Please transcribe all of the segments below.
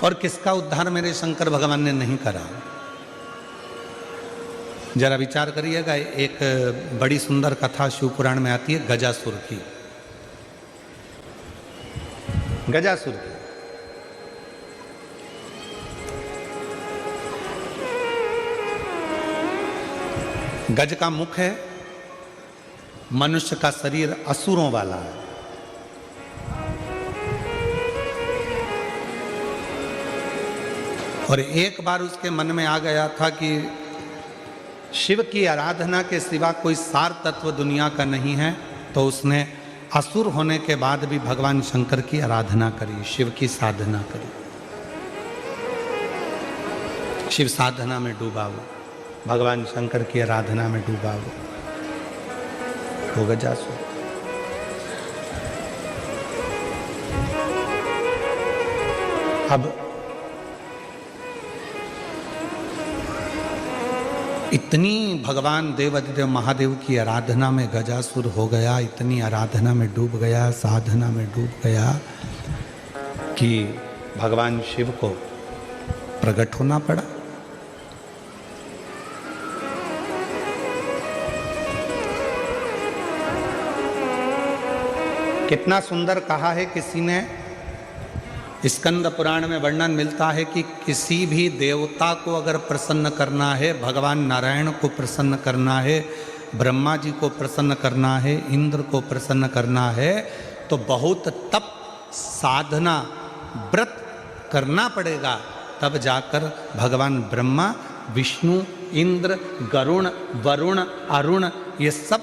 और किसका उद्धार मेरे शंकर भगवान ने नहीं करा? जरा विचार करिएगा। एक बड़ी सुंदर कथा शिव पुराण में आती है गजासुर की। गजासुर की गज का मुख है, मनुष्य का शरीर असुरों वाला है। और एक बार उसके मन में आ गया था कि शिव की आराधना के सिवा कोई सार तत्व दुनिया का नहीं है, तो उसने असुर होने के बाद भी भगवान शंकर की आराधना करी, शिव की साधना करी। शिव साधना में डूबा हुआ, भगवान शंकर की आराधना में डूबा हुआ वो गजासुर। अब इतनी भगवान देवाधिदेव महादेव की आराधना में गजासुर हो गया, इतनी आराधना में डूब गया, साधना में डूब गया कि भगवान शिव को प्रकट होना पड़ा। कितना सुंदर कहा है किसी ने, स्कंद पुराण में वर्णन मिलता है कि किसी भी देवता को अगर प्रसन्न करना है, भगवान नारायण को प्रसन्न करना है, ब्रह्मा जी को प्रसन्न करना है, इंद्र को प्रसन्न करना है, तो बहुत तप साधना व्रत करना पड़ेगा। तब जाकर भगवान ब्रह्मा, विष्णु, इंद्र, गरुण, वरुण, अरुण, ये सब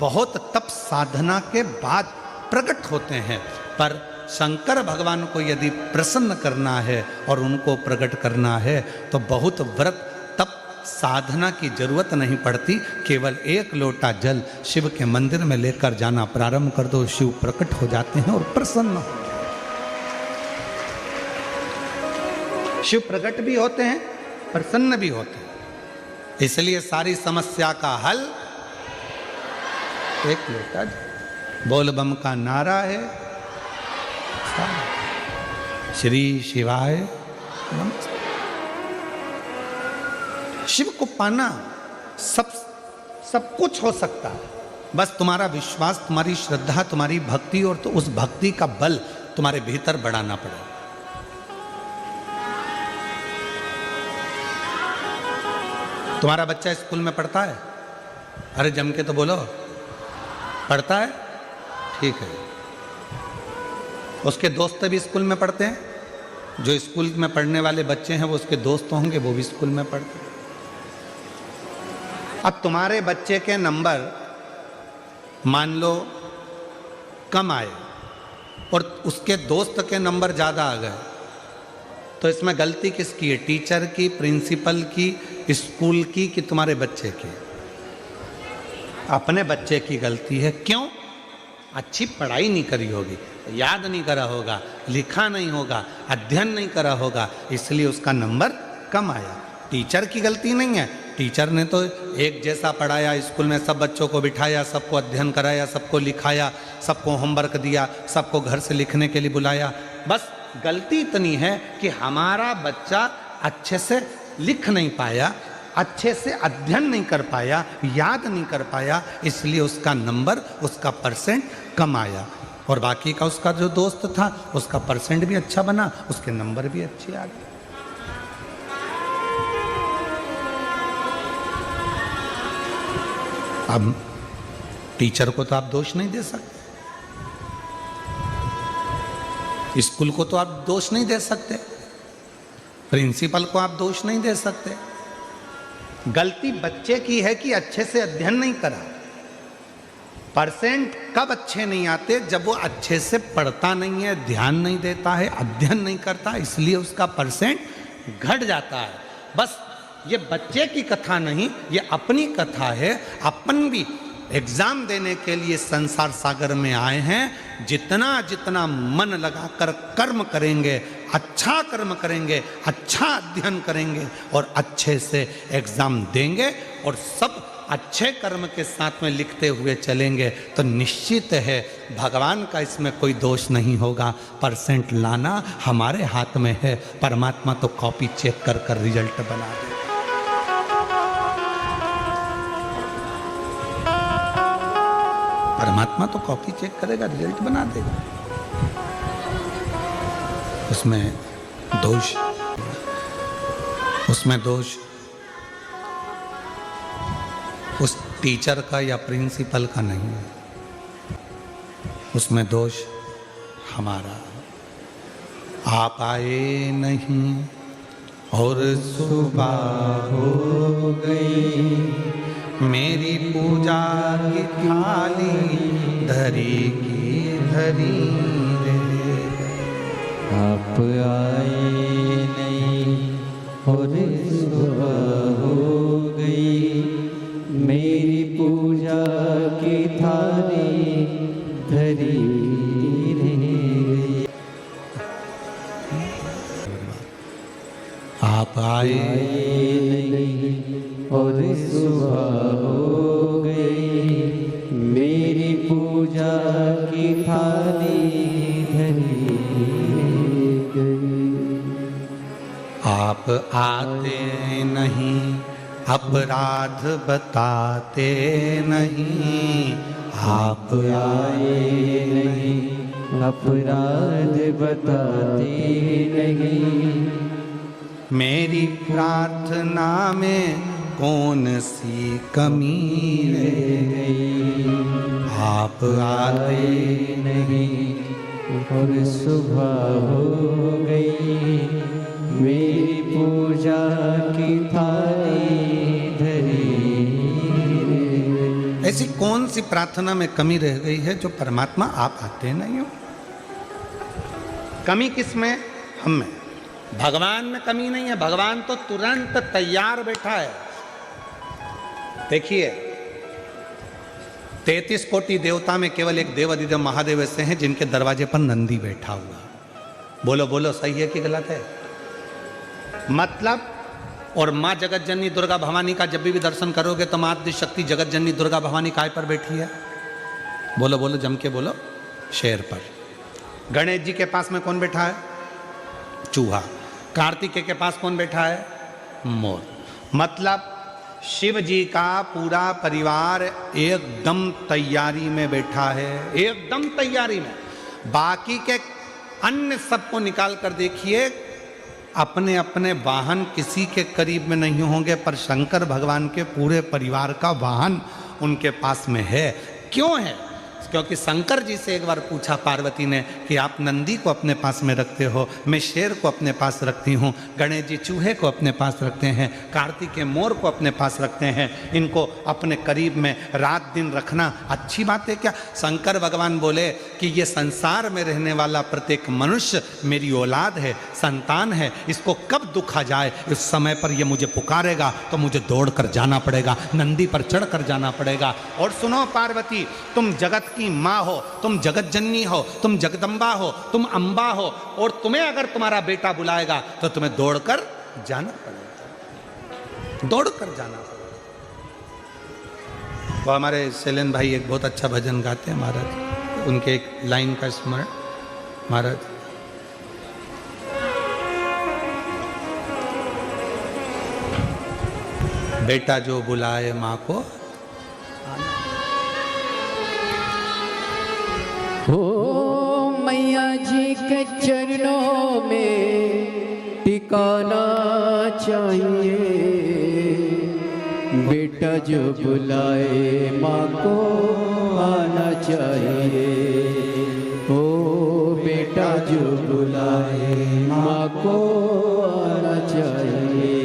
बहुत तप साधना के बाद प्रकट होते हैं। पर शंकर भगवान को यदि प्रसन्न करना है और उनको प्रकट करना है तो बहुत व्रत तप साधना की जरूरत नहीं पड़ती। केवल एक लोटा जल शिव के मंदिर में लेकर जाना प्रारंभ कर दो, शिव प्रकट हो जाते हैं और प्रसन्न हो जाते हैं। शिव प्रकट भी होते हैं, प्रसन्न भी होते हैं। इसलिए सारी समस्या का हल एक लोटा जल। बोल बम का नारा है, श्री शिवाय नमः। शिव को पाना सब कुछ हो सकता है, बस तुम्हारा विश्वास, तुम्हारी श्रद्धा, तुम्हारी भक्ति, और तो उस भक्ति का बल तुम्हारे भीतर बढ़ाना पड़ेगा। तुम्हारा बच्चा स्कूल में पढ़ता है? अरे जम के तो बोलो, पढ़ता है? ठीक है। उसके दोस्त भी स्कूल में पढ़ते हैं? जो स्कूल में पढ़ने वाले बच्चे हैं वो उसके दोस्त होंगे, वो भी स्कूल में पढ़ते हैं। अब तुम्हारे बच्चे के नंबर मान लो कम आए और उसके दोस्त के नंबर ज़्यादा आ गए, तो इसमें गलती किसकी है? टीचर की, प्रिंसिपल की, स्कूल की, कि तुम्हारे बच्चे की? अपने बच्चे की गलती है। क्यों? अच्छी पढ़ाई नहीं करी होगी, याद नहीं करा होगा, लिखा नहीं होगा, अध्ययन नहीं करा होगा, इसलिए उसका नंबर कम आया। टीचर की गलती नहीं है। टीचर ने तो एक जैसा पढ़ाया, स्कूल में सब बच्चों को बिठाया, सबको अध्ययन कराया, सबको लिखाया, सबको होमवर्क दिया, सबको घर से लिखने के लिए बुलाया। बस गलती इतनी है कि हमारा बच्चा अच्छे से लिख नहीं पाया, अच्छे से अध्ययन नहीं कर पाया, याद नहीं कर पाया, इसलिए उसका नंबर, उसका परसेंट कम आया। और बाकी का उसका जो दोस्त था उसका परसेंट भी अच्छा बना, उसके नंबर भी अच्छे आ गए। अब टीचर को तो आप दोष नहीं दे सकते, स्कूल को तो आप दोष नहीं दे सकते, प्रिंसिपल को आप दोष नहीं दे सकते। गलती बच्चे की है कि अच्छे से अध्ययन नहीं करा। परसेंट कब अच्छे नहीं आते? जब वो अच्छे से पढ़ता नहीं है, ध्यान नहीं देता है, अध्ययन नहीं करता, इसलिए उसका परसेंट घट जाता है। बस ये बच्चे की कथा नहीं, ये अपनी कथा है। अपन भी एग्जाम देने के लिए संसार सागर में आए हैं। जितना जितना मन लगाकर कर्म करेंगे, अच्छा कर्म करेंगे, अच्छा अध्ययन करेंगे और अच्छे से एग्जाम देंगे और सब अच्छे कर्म के साथ में लिखते हुए चलेंगे तो निश्चित है भगवान का इसमें कोई दोष नहीं होगा। परसेंट लाना हमारे हाथ में है, परमात्मा तो कॉपी चेक कर कर रिजल्ट बना दे। परमात्मा तो कॉपी चेक करेगा, रिजल्ट बना देगा, उसमें दोष उस टीचर का या प्रिंसिपल का नहीं है, उसमें दोष हमारा। आप आए नहीं और सुबह हो गई, मेरी पूजा की थाली धरी की धरी रे। आप आए नहीं और सुबह हो गई, मेरी पूजा की थाली धरी रे। आप आए नहीं और सुबह हो गई, मेरी पूजा की थाली धरी गई। आप आते नहीं, अपराध बताते नहीं, आप आए नहीं, अपराध बताते नहीं, मेरी प्रार्थना में कौन सी कमी रह गई। आप आए नहीं और सुबह हो गई, मेरी पूजा की थाली धरी रे। ऐसी कौन सी प्रार्थना में कमी रह गई है जो परमात्मा आप आते नहीं हो? कमी किस में? हम में। भगवान में कमी नहीं है, भगवान तो तुरंत तैयार बैठा है। देखिए 33 कोटि देवता में केवल एक देव अधिदेव महादेव ऐसे हैं जिनके दरवाजे पर नंदी बैठा हुआ। बोलो बोलो, सही है कि गलत है? मतलब, और माँ जगत जननी दुर्गा भवानी का जब भी दर्शन करोगे तो माँ आदि शक्ति जगत जननी दुर्गा भवानी काय पर बैठी है? बोलो बोलो, जम के बोलो, शेर पर। गणेश जी के पास में कौन बैठा है? चूहा। कार्तिकेय के पास कौन बैठा है? मोर। मतलब शिव जी का पूरा परिवार एकदम तैयारी में बैठा है, एकदम तैयारी में। बाकी के अन्य सबको निकाल कर देखिए, अपने अपने वाहन किसी के करीब में नहीं होंगे, पर शंकर भगवान के पूरे परिवार का वाहन उनके पास में है। क्यों है? क्योंकि शंकर जी से एक बार पूछा पार्वती ने कि आप नंदी को अपने पास में रखते हो, मैं शेर को अपने पास रखती हूँ, गणेश जी चूहे को अपने पास रखते हैं, कार्तिकेय मोर को अपने पास रखते हैं, इनको अपने करीब में रात दिन रखना अच्छी बात है क्या? शंकर भगवान बोले कि ये संसार में रहने वाला प्रत्येक मनुष्य मेरी औलाद है, संतान है, इसको कब दुख आ जाए इस समय पर ये मुझे पुकारेगा तो मुझे दौड़ कर जाना पड़ेगा, नंदी पर चढ़ कर जाना पड़ेगा। और सुनो पार्वती, तुम जगत की माँ हो, तुम जगत जननी हो, तुम जगदम्बा हो, तुम अम्बा हो, और तुम्हें अगर तुम्हारा बेटा बुलाएगा तो तुम्हें दौड़कर जाना पड़ेगा, दौड़कर जाना पड़ेगा। तो हमारे शैलेन भाई एक बहुत अच्छा भजन गाते हैं महाराज, उनके एक लाइन का स्मरण महाराज। बेटा जो बुलाए माँ को, ओ मैया जी के चरणों में टिकाना चाहिए, बेटा जो बुलाए माँ को आना चाहिए। ओ बेटा जो बुलाए माँ को आना चाहिए।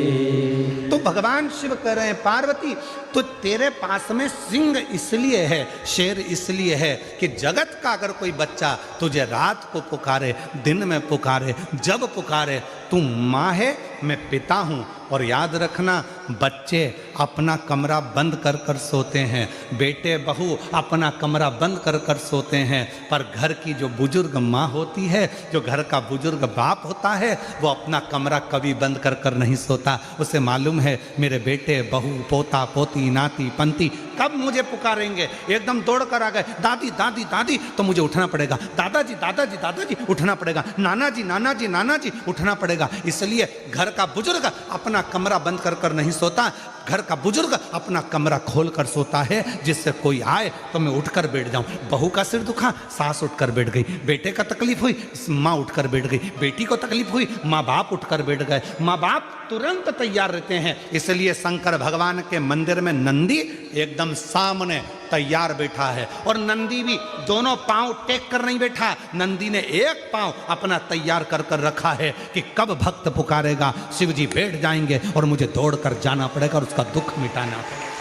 तो भगवान शिव कह रहे हैं पार्वती तो तेरे पास में सिंह इसलिए है, शेर इसलिए है कि जगत का अगर कोई बच्चा तुझे रात को पुकारे, दिन में पुकारे, जब पुकारे, तू माँ है, मैं पिता हूँ, और याद रखना, बच्चे अपना कमरा बंद कर कर सोते हैं, बेटे बहू अपना कमरा बंद कर कर सोते हैं, पर घर की जो बुजुर्ग माँ होती है, जो घर का बुजुर्ग बाप होता है, वो अपना कमरा कभी बंद कर कर नहीं सोता। उसे मालूम है मेरे बेटे बहू पोता पोती नाती पंती कब मुझे पुकारेंगे। एकदम दौड़ कर आ गए, दादी दादी दादी, तो मुझे उठना पड़ेगा, दादाजी दादाजी दादाजी उठना पड़ेगा, नाना जी नाना जी नाना जी उठना पड़ेगा। इसलिए घर का बुजुर्ग अपना कमरा बंद कर कर नहीं सोता, घर का बुजुर्ग अपना कमरा खोल कर सोता है, जिससे कोई आए तो मैं उठकर बैठ जाऊं। बहू का सिर दुखा, सास उठकर बैठ गई, बेटे का तकलीफ हुई, माँ उठकर बैठ गई, बेटी को तकलीफ हुई, माँ बाप उठकर बैठ गए। माँ बाप तुरंत तैयार रहते हैं। इसलिए शंकर भगवान के मंदिर में नंदी एकदम सामने तैयार बैठा है, और नंदी भी दोनों पांव टेक कर नहीं बैठा, नंदी ने एक पांव अपना तैयार कर कर रखा है कि कब भक्त पुकारेगा शिव जी बैठ जाएंगे और मुझे दौड़ कर जाना पड़ेगा और उसका दुख मिटाना पड़ेगा।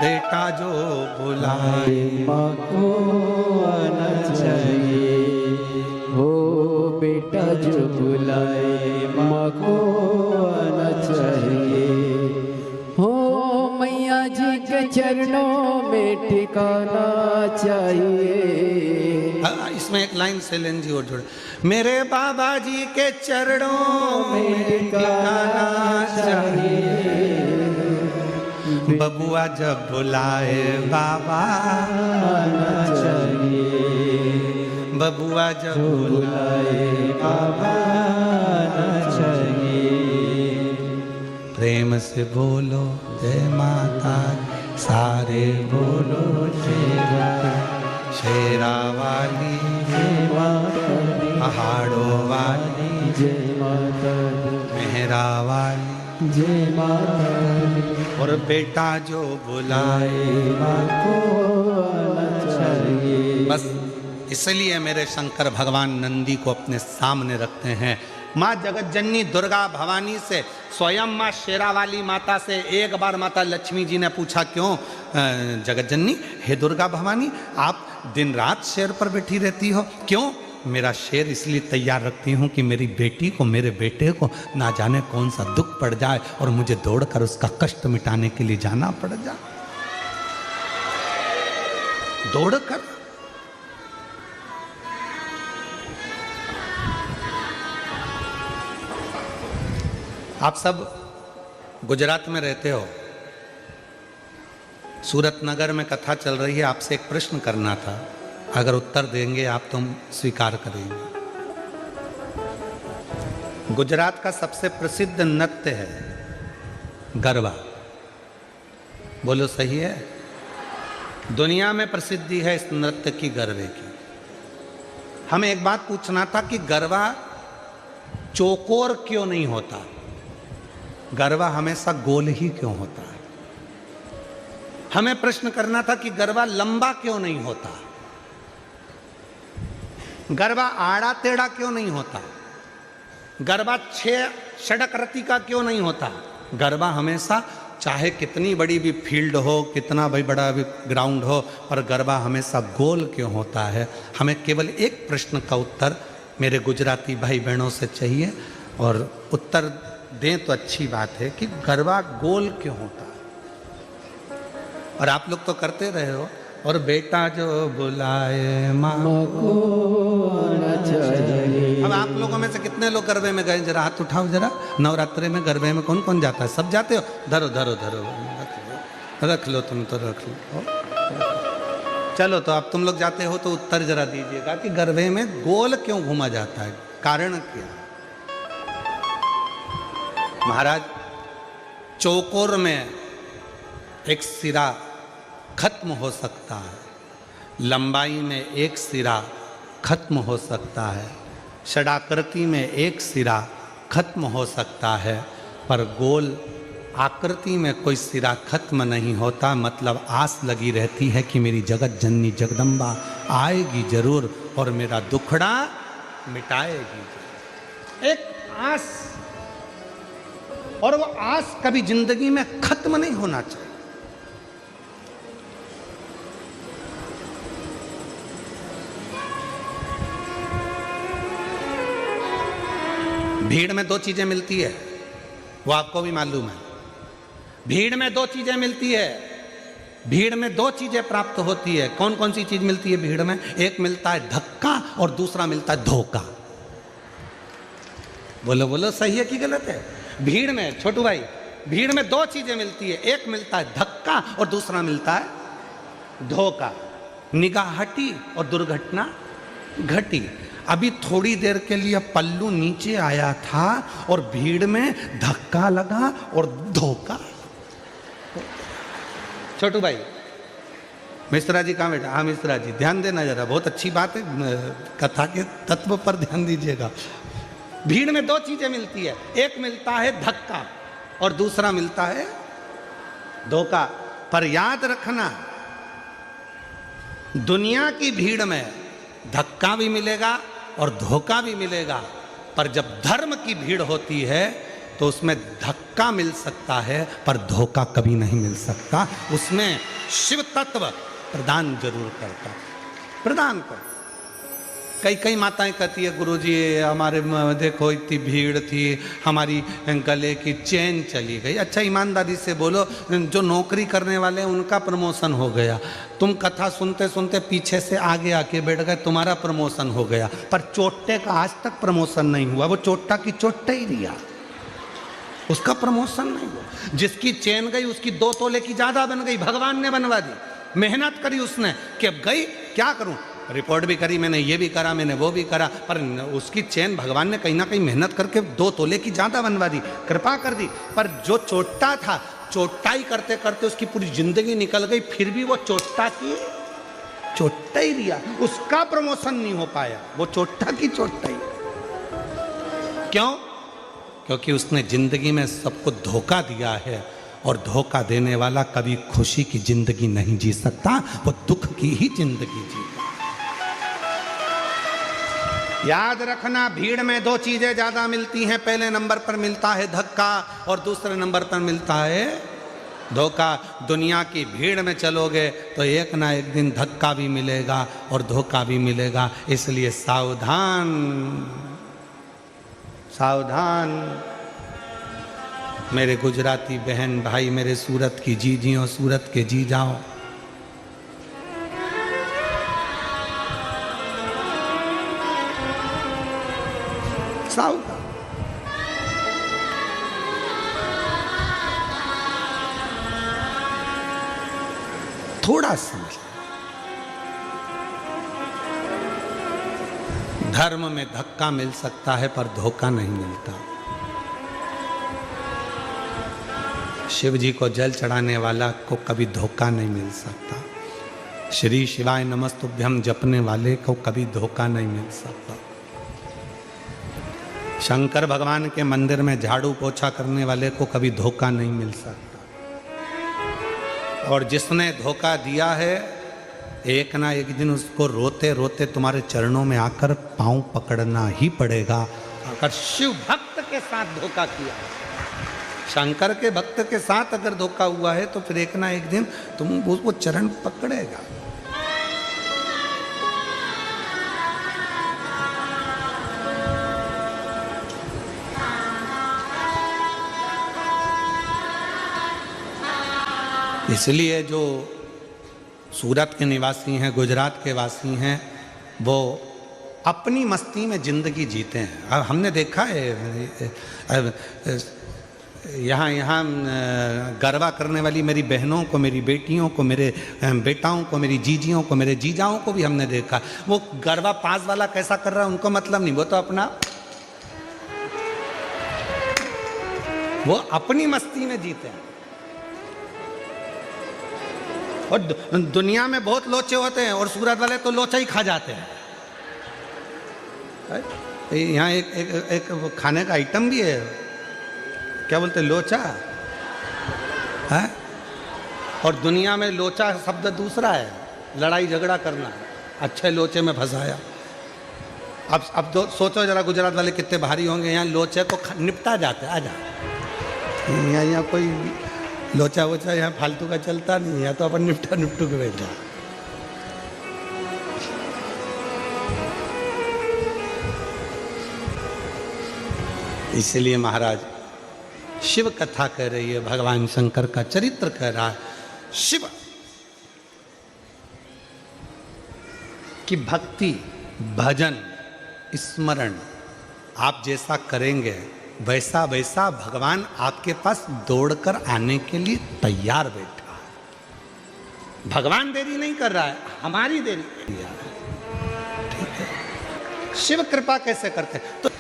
बेटा जो बुलाए माँ को आना चाहिए, हो बेटा जो बुलाए माँ को आना चाहिए, हो मैया जी के चरणों में ठिकाना चाहिए। इसमें एक लाइन शैलेंद्र जी और जोड़े, मेरे बाबा जी के चरणों में ठिकाना चाहिए, बबुआ जब बुलाए बाबा आना चाहिए, बबुआ जब बुलाए बाबा आना चाहिए। प्रेम से बोलो जय माता, सारे बोलो जय माता, शेरा वाली जय माता, पहाड़ों वाली जय माता, मेहरा वाली जय माता, और बेटा जो बुलाए माँ को आना चाहिए। बस इसलिए मेरे शंकर भगवान नंदी को अपने सामने रखते हैं। माँ जगत जननी दुर्गा भवानी से, स्वयं माँ शेरावाली माता से एक बार माता लक्ष्मी जी ने पूछा, क्यों जगत जननी, हे दुर्गा भवानी, आप दिन रात शेर पर बैठी रहती हो, क्यों? मेरा शेर इसलिए तैयार रखती हूँ कि मेरी बेटी को, मेरे बेटे को ना जाने कौन सा दुख पड़ जाए और मुझे दौड़कर उसका कष्ट मिटाने के लिए जाना पड़ जाए। दौड़कर आप सब गुजरात में रहते हो, सूरत नगर में कथा चल रही है, आपसे एक प्रश्न करना था, अगर उत्तर देंगे आप तो स्वीकार करेंगे। गुजरात का सबसे प्रसिद्ध नृत्य है गरबा, बोलो सही है? दुनिया में प्रसिद्धि है इस नृत्य की, गरबे की। हमें एक बात पूछना था कि गरबा चौकोर क्यों नहीं होता, गरबा हमेशा गोल ही क्यों होता है? हमें प्रश्न करना था कि गरबा लंबा क्यों नहीं होता, गरबा आड़ा टेढ़ा क्यों नहीं होता, गरबा षडकृति का क्यों नहीं होता। गरबा हमेशा, चाहे कितनी बड़ी भी फील्ड हो, कितना भी बड़ा भी ग्राउंड हो, पर गरबा हमेशा गोल क्यों होता है? हमें केवल एक प्रश्न का उत्तर मेरे गुजराती भाई बहनों से चाहिए, और उत्तर दें तो अच्छी बात है कि गरबा गोल क्यों होता है। और आप लोग तो करते रहे हो, और बेटा जो बुलाए माँ को आना चाहिए। अब आप लोगों में से कितने लोग गरबे में गए, जरा हाथ उठाओ जरा। नवरात्रि में गरबे में कौन कौन जाता है? सब जाते हो? धरो धरो धरो, रख लो तुम तो, रख लो। चलो तो अब तुम लोग जाते हो तो उत्तर जरा दीजिएगा कि गरबे में गोल क्यों घूमा जाता है, कारण क्या? महाराज, चौकोर में एक सिरा खत्म हो सकता है, लंबाई में एक सिरा खत्म हो सकता है, षडाकृति में एक सिरा खत्म हो सकता है, पर गोल आकृति में कोई सिरा खत्म नहीं होता। मतलब आस लगी रहती है कि मेरी जगत जननी जगदम्बा आएगी जरूर और मेरा दुखड़ा मिटाएगी। एक आस, और वो आस कभी जिंदगी में खत्म नहीं होना चाहिए। भीड़ में दो चीजें मिलती है, वो आपको भी मालूम है। भीड़ में दो चीजें मिलती है, भीड़ में दो चीजें प्राप्त होती है। कौन कौन सी चीज मिलती है भीड़ में? एक मिलता है धक्का और दूसरा मिलता है धोखा। बोलो बोलो, सही है कि गलत है? भीड़ में, छोटू भाई, भीड़ में दो चीजें मिलती है, एक मिलता है धक्का और दूसरा मिलता है धोखा। निगाह हटी और दुर्घटना घटी। अभी थोड़ी देर के लिए पल्लू नीचे आया था और भीड़ में धक्का लगा और धोखा। छोटू भाई, मिश्रा जी कहाँ बैठा? हाँ मिश्रा जी, ध्यान देना जरा, बहुत अच्छी बात है, कथा के तत्व पर ध्यान दीजिएगा। भीड़ में दो चीजें मिलती है, एक मिलता है धक्का और दूसरा मिलता है धोखा। पर याद रखना, दुनिया की भीड़ में धक्का भी मिलेगा और धोखा भी मिलेगा, पर जब धर्म की भीड़ होती है तो उसमें धक्का मिल सकता है पर धोखा कभी नहीं मिल सकता। उसमें शिव तत्व प्रदान जरूर करता, प्रदान कर। कई कई माताएं कहती है, गुरुजी हमारे देखो इतनी भीड़ थी, हमारी गले की चेन चली गई। अच्छा ईमानदारी से बोलो, जो नौकरी करने वाले हैं उनका प्रमोशन हो गया, तुम कथा सुनते सुनते पीछे से आगे आके बैठ गए, तुम्हारा प्रमोशन हो गया, पर चोट्टे का आज तक प्रमोशन नहीं हुआ। वो चोट्टा की चोट्टा ही रिया, उसका प्रमोशन नहीं हुआ। जिसकी चेन गई उसकी 2 तोले की ज्यादा बन गई, भगवान ने बनवा दी। मेहनत करी उसने कि अब गई, क्या करूं, रिपोर्ट भी करी मैंने, ये भी करा मैंने, वो भी करा, पर उसकी चेन भगवान ने कहीं ना कहीं मेहनत करके 2 तोले की ज्यादा बनवा दी, कृपा कर दी। पर जो चोट्टा था, चोट्टाई करते करते उसकी पूरी जिंदगी निकल गई, फिर भी वो चोट्टा की चोट्टा ही रिया, उसका प्रमोशन नहीं हो पाया, वो चोट्टा की चोट्टा ही। क्यों? क्योंकि उसने जिंदगी में सबको धोखा दिया है, और धोखा देने वाला कभी खुशी की जिंदगी नहीं जी सकता, वो दुख की ही जिंदगी जीता। याद रखना, भीड़ में दो चीजें ज्यादा मिलती हैं। पहले नंबर पर मिलता है धक्का और दूसरे नंबर पर मिलता है धोखा। दुनिया की भीड़ में चलोगे तो एक ना एक दिन धक्का भी मिलेगा और धोखा भी मिलेगा, इसलिए सावधान सावधान। मेरे गुजराती बहन भाई, मेरे सूरत की जीजियों, सूरत के जी जाओ, सावधान। थोड़ा समझ, धर्म में धक्का मिल सकता है पर धोखा नहीं मिलता। शिव जी को जल चढ़ाने वाला को कभी धोखा नहीं मिल सकता। श्री शिवाय नमस्तुभ्यम जपने वाले को कभी धोखा नहीं मिल सकता। शंकर भगवान के मंदिर में झाड़ू पोछा करने वाले को कभी धोखा नहीं मिल सकता। और जिसने धोखा दिया है, एक ना एक दिन उसको रोते रोते तुम्हारे चरणों में आकर पांव पकड़ना ही पड़ेगा। अगर शिव भक्त के साथ धोखा किया, शंकर के भक्त के साथ अगर धोखा हुआ है, तो फिर एक ना एक दिन तुम वो चरण पकड़ेगा। इसलिए जो सूरत के निवासी हैं, गुजरात के वासी हैं, वो अपनी मस्ती में ज़िंदगी जीते हैं। अब हमने देखा है यहाँ गरबा करने वाली मेरी बहनों को, मेरी बेटियों को, मेरे बेटाओं को, मेरी जीजियों को, मेरे जीजाओं को भी हमने देखा। वो गरबा पास वाला कैसा कर रहा है उनको मतलब नहीं, वो तो वो अपनी मस्ती में जीते हैं। और दुनिया में बहुत लोचे होते हैं और सूरत वाले तो लोचा ही खा जाते हैं। यहाँ एक खाने का आइटम भी है, क्या बोलते हैं, लोचा है। और दुनिया में लोचा शब्द दूसरा है, लड़ाई झगड़ा करना। अच्छे लोचे में फंसाया। अब तो सोचो जरा, गुजरात वाले कितने भारी होंगे। यहाँ लोचे को निपटा जाते हैं। आजा, यहाँ कोई लोचा वोचा यहाँ फालतू का चलता नहीं है, तो अपन निपटा निपटू के बैठा। इसलिए महाराज शिव कथा कह रही है, भगवान शंकर का चरित्र कह रहा है। शिव की भक्ति, भजन, स्मरण आप जैसा करेंगे वैसा वैसा भगवान आपके पास दौड़कर आने के लिए तैयार बैठा है। भगवान देरी नहीं कर रहा है, हमारी देरी ठीक है। शिव कृपा कैसे करते हैं? तो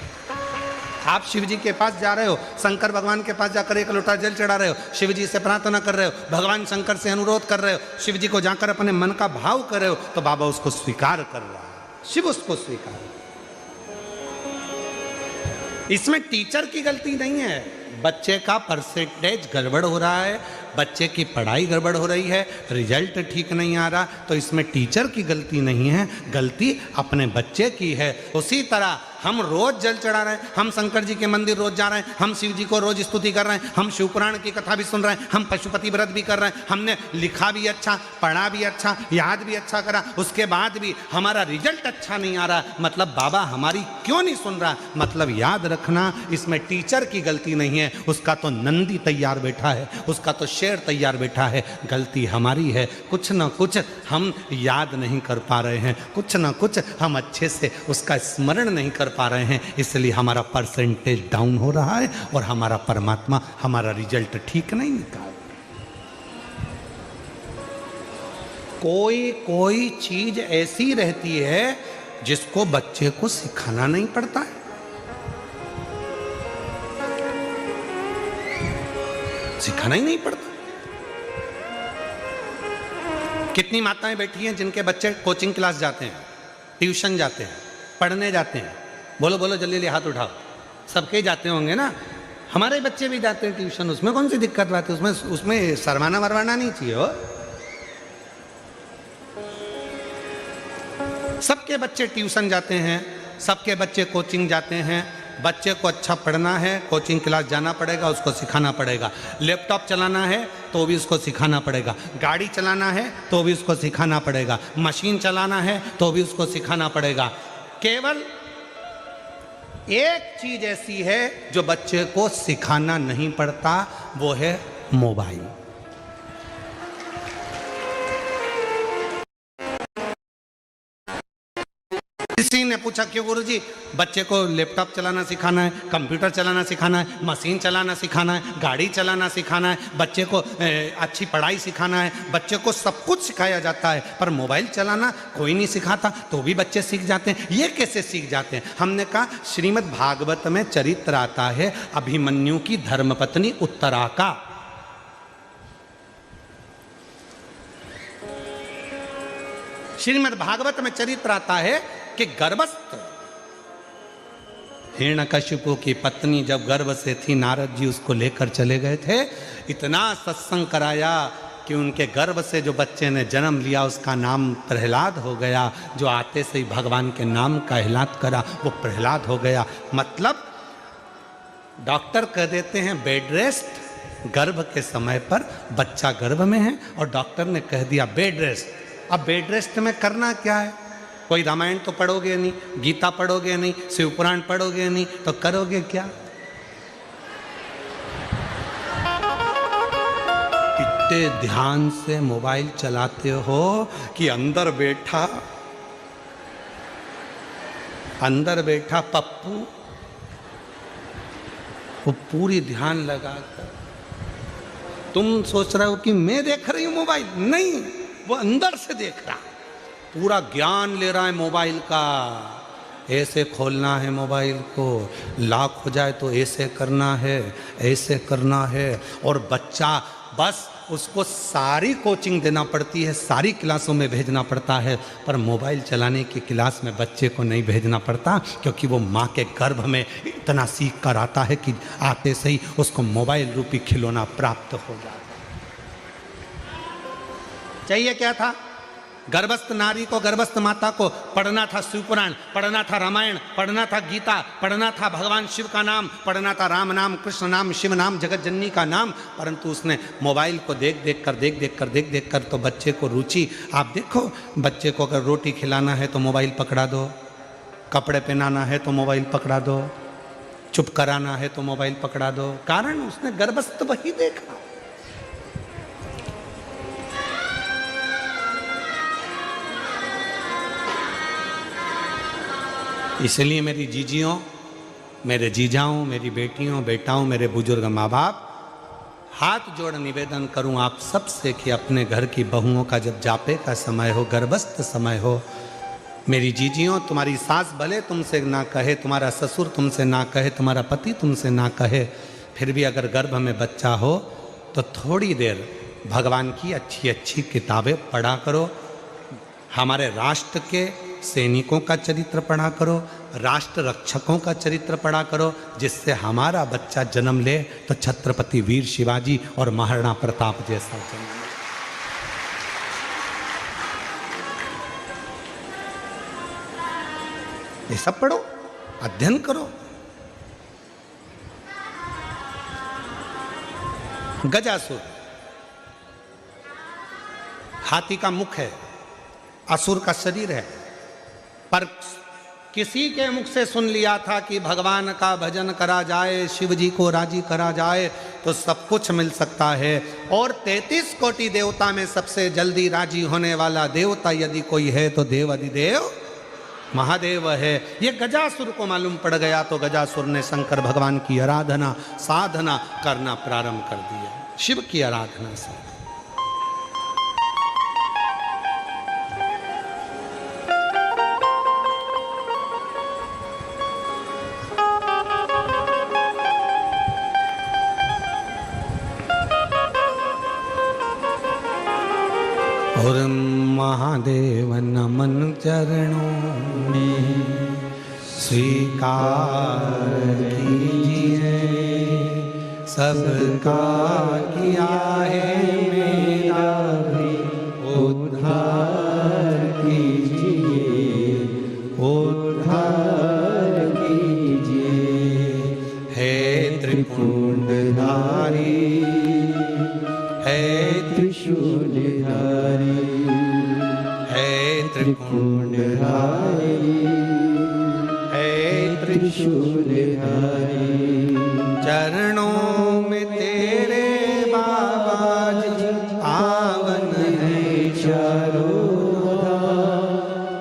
आप शिव जी के पास जा रहे हो, शंकर भगवान के पास जाकर एक लोटा जल चढ़ा रहे हो, शिव जी से प्रार्थना कर रहे हो, भगवान शंकर से अनुरोध कर रहे हो, शिव जी को जाकर अपने मन का भाव कर रहे हो, तो बाबा उसको स्वीकार कर रहा है, शिव उसको स्वीकार। इसमें टीचर की गलती नहीं है, बच्चे का परसेंटेज गड़बड़ हो रहा है, बच्चे की पढ़ाई गड़बड़ हो रही है, रिजल्ट ठीक नहीं आ रहा, तो इसमें टीचर की गलती नहीं है, गलती अपने बच्चे की है। उसी तरह हम रोज जल चढ़ा रहे हैं, हम शंकर जी के मंदिर रोज जा रहे हैं, हम शिव जी को रोज स्तुति कर रहे हैं, हम शिवपुराण की कथा भी सुन रहे हैं, हम पशुपति व्रत भी कर रहे हैं, हमने लिखा भी अच्छा, पढ़ा भी अच्छा, याद भी अच्छा करा, उसके बाद भी हमारा रिजल्ट अच्छा नहीं आ रहा, मतलब बाबा हमारी क्यों नहीं सुन रहा? मतलब याद रखना, इसमें टीचर की गलती नहीं है, उसका तो नंदी तैयार बैठा है, उसका तो शेर तैयार बैठा है, गलती हमारी है। कुछ ना कुछ हम याद नहीं कर पा रहे हैं, कुछ ना कुछ हम अच्छे से उसका स्मरण नहीं कर पा रहे हैं, इसलिए हमारा परसेंटेज डाउन हो रहा है और हमारा परमात्मा हमारा रिजल्ट ठीक नहीं निकाल। कोई चीज ऐसी रहती है जिसको बच्चे को सिखाना नहीं पड़ता है, सिखाना ही नहीं पड़ता। कितनी माताएं बैठी हैं जिनके बच्चे कोचिंग क्लास जाते हैं, ट्यूशन जाते हैं, पढ़ने जाते हैं? बोलो बोलो जल्दी जल्दी हाथ उठाओ। सबके जाते होंगे ना, हमारे बच्चे भी जाते हैं ट्यूशन, उसमें कौन सी दिक्कत बात है? उसमें शर्माना वरमाना नहीं चाहिए हो। सबके बच्चे ट्यूशन जाते हैं, सबके बच्चे कोचिंग जाते हैं। बच्चे को अच्छा पढ़ना है, कोचिंग क्लास जाना पड़ेगा, उसको सिखाना पड़ेगा। लैपटॉप चलाना है तो भी उसको सिखाना पड़ेगा, गाड़ी चलाना है तो भी उसको सिखाना पड़ेगा, मशीन चलाना है तो भी उसको सिखाना पड़ेगा। केवल एक चीज ऐसी है जो बच्चे को सिखाना नहीं पड़ता, वो है मोबाइल। किसी ने पूछा क्यों गुरुजी? बच्चे को लैपटॉप चलाना सिखाना है, कंप्यूटर चलाना सिखाना है, मशीन चलाना सिखाना है, गाड़ी चलाना सिखाना है, बच्चे को अच्छी पढ़ाई सिखाना है, बच्चे को सब कुछ सिखाया जाता है, पर मोबाइल चलाना कोई नहीं सिखाता, तो भी बच्चे सीख जाते हैं। ये कैसे सीख जाते हैं? हमने कहा श्रीमद् भागवत में चरित्र आता है अभिमन्यु की धर्मपत्नी उत्तरा का। श्रीमद् भागवत में चरित्र आता है कि गर्भस्थ हिरण्यकशिपु की पत्नी जब गर्भ से थी, नारद जी उसको लेकर चले गए थे, इतना सत्संग कराया कि उनके गर्भ से जो बच्चे ने जन्म लिया उसका नाम प्रहलाद हो गया। जो आते से ही भगवान के नाम का एहलाद करा वो प्रहलाद हो गया। मतलब डॉक्टर कह देते हैं बेड रेस्ट, गर्भ के समय पर बच्चा गर्भ में है और डॉक्टर ने कह दिया बेड रेस्ट। अब बेड रेस्ट में करना क्या है? कोई रामायण तो पढ़ोगे नहीं, गीता पढ़ोगे नहीं, शिवपुराण पढ़ोगे नहीं, तो करोगे क्या? इतने ध्यान से मोबाइल चलाते हो कि अंदर बैठा पप्पू वो पूरी ध्यान लगाकर, तुम सोच रहे हो कि मैं देख रही हूं मोबाइल, नहीं, वो अंदर से देख रहा, पूरा ज्ञान ले रहा है मोबाइल का। ऐसे खोलना है मोबाइल को, लॉक हो जाए तो ऐसे करना है, ऐसे करना है। और बच्चा बस उसको सारी कोचिंग देना पड़ती है, सारी क्लासों में भेजना पड़ता है, पर मोबाइल चलाने की क्लास में बच्चे को नहीं भेजना पड़ता, क्योंकि वो माँ के गर्भ में इतना सीख कर आता है कि आते से ही उसको मोबाइल रूपी खिलौना प्राप्त हो जाता है। चाहिए क्या था? गर्भस्थ नारी को, गर्भस्थ माता को पढ़ना था शिवपुराण, पढ़ना था रामायण, पढ़ना था गीता, पढ़ना था भगवान शिव का नाम, पढ़ना था राम नाम, कृष्ण नाम, शिव नाम, जगत जननी का नाम, परंतु उसने मोबाइल को देख देख कर तो बच्चे को रुचि। आप देखो, बच्चे को अगर रोटी खिलाना है तो मोबाइल पकड़ा दो, कपड़े पहनाना है तो मोबाइल पकड़ा दो, चुप कराना है तो मोबाइल पकड़ा दो। कारण उसने गर्भस्थ वही देखा। इसलिए मेरी जीजियों, मेरे जीजाओं, मेरी बेटियों, बेटाओं, मेरे बुजुर्ग माँ बाप, हाथ जोड़ निवेदन करूं आप सबसे कि अपने घर की बहुओं का जब जापे का समय हो, गर्भस्थ समय हो, मेरी जीजियों, तुम्हारी सास भले तुमसे ना कहे, तुम्हारा ससुर तुमसे ना कहे, तुम्हारा पति तुमसे ना कहे, फिर भी अगर गर्भ में बच्चा हो तो थोड़ी देर भगवान की अच्छी अच्छी किताबें पढ़ा करो। हमारे राष्ट्र के सैनिकों का चरित्र पढ़ा करो, राष्ट्र रक्षकों का चरित्र पढ़ा करो, जिससे हमारा बच्चा जन्म ले तो छत्रपति वीर शिवाजी और महाराणा प्रताप जैसा जन्म ले। ये सब पढ़ो, अध्ययन करो। गजासुर हाथी का मुख है, असुर का शरीर है, पर किसी के मुख से सुन लिया था कि भगवान का भजन करा जाए, शिव जी को राजी करा जाए तो सब कुछ मिल सकता है। और 33 कोटि देवता में सबसे जल्दी राजी होने वाला देवता यदि कोई है तो देव अधिदेव महादेव है। ये गजासुर को मालूम पड़ गया तो गजासुर ने शंकर भगवान की आराधना साधना करना प्रारंभ कर दिया, शिव की आराधना से। और महादेव नमन चरणों में स्वीकार कीजिए, सबका किया है मेरा भी उद्धार कीजिए, उद्धार कीजिए। हे त्रिपुंडधारी, हे त्रिशूलधारी, हे त्रिपुंडधारी, हे त्रिशूलधारी, चरणों में तेरे बाबा जी पावन है चारों धाम,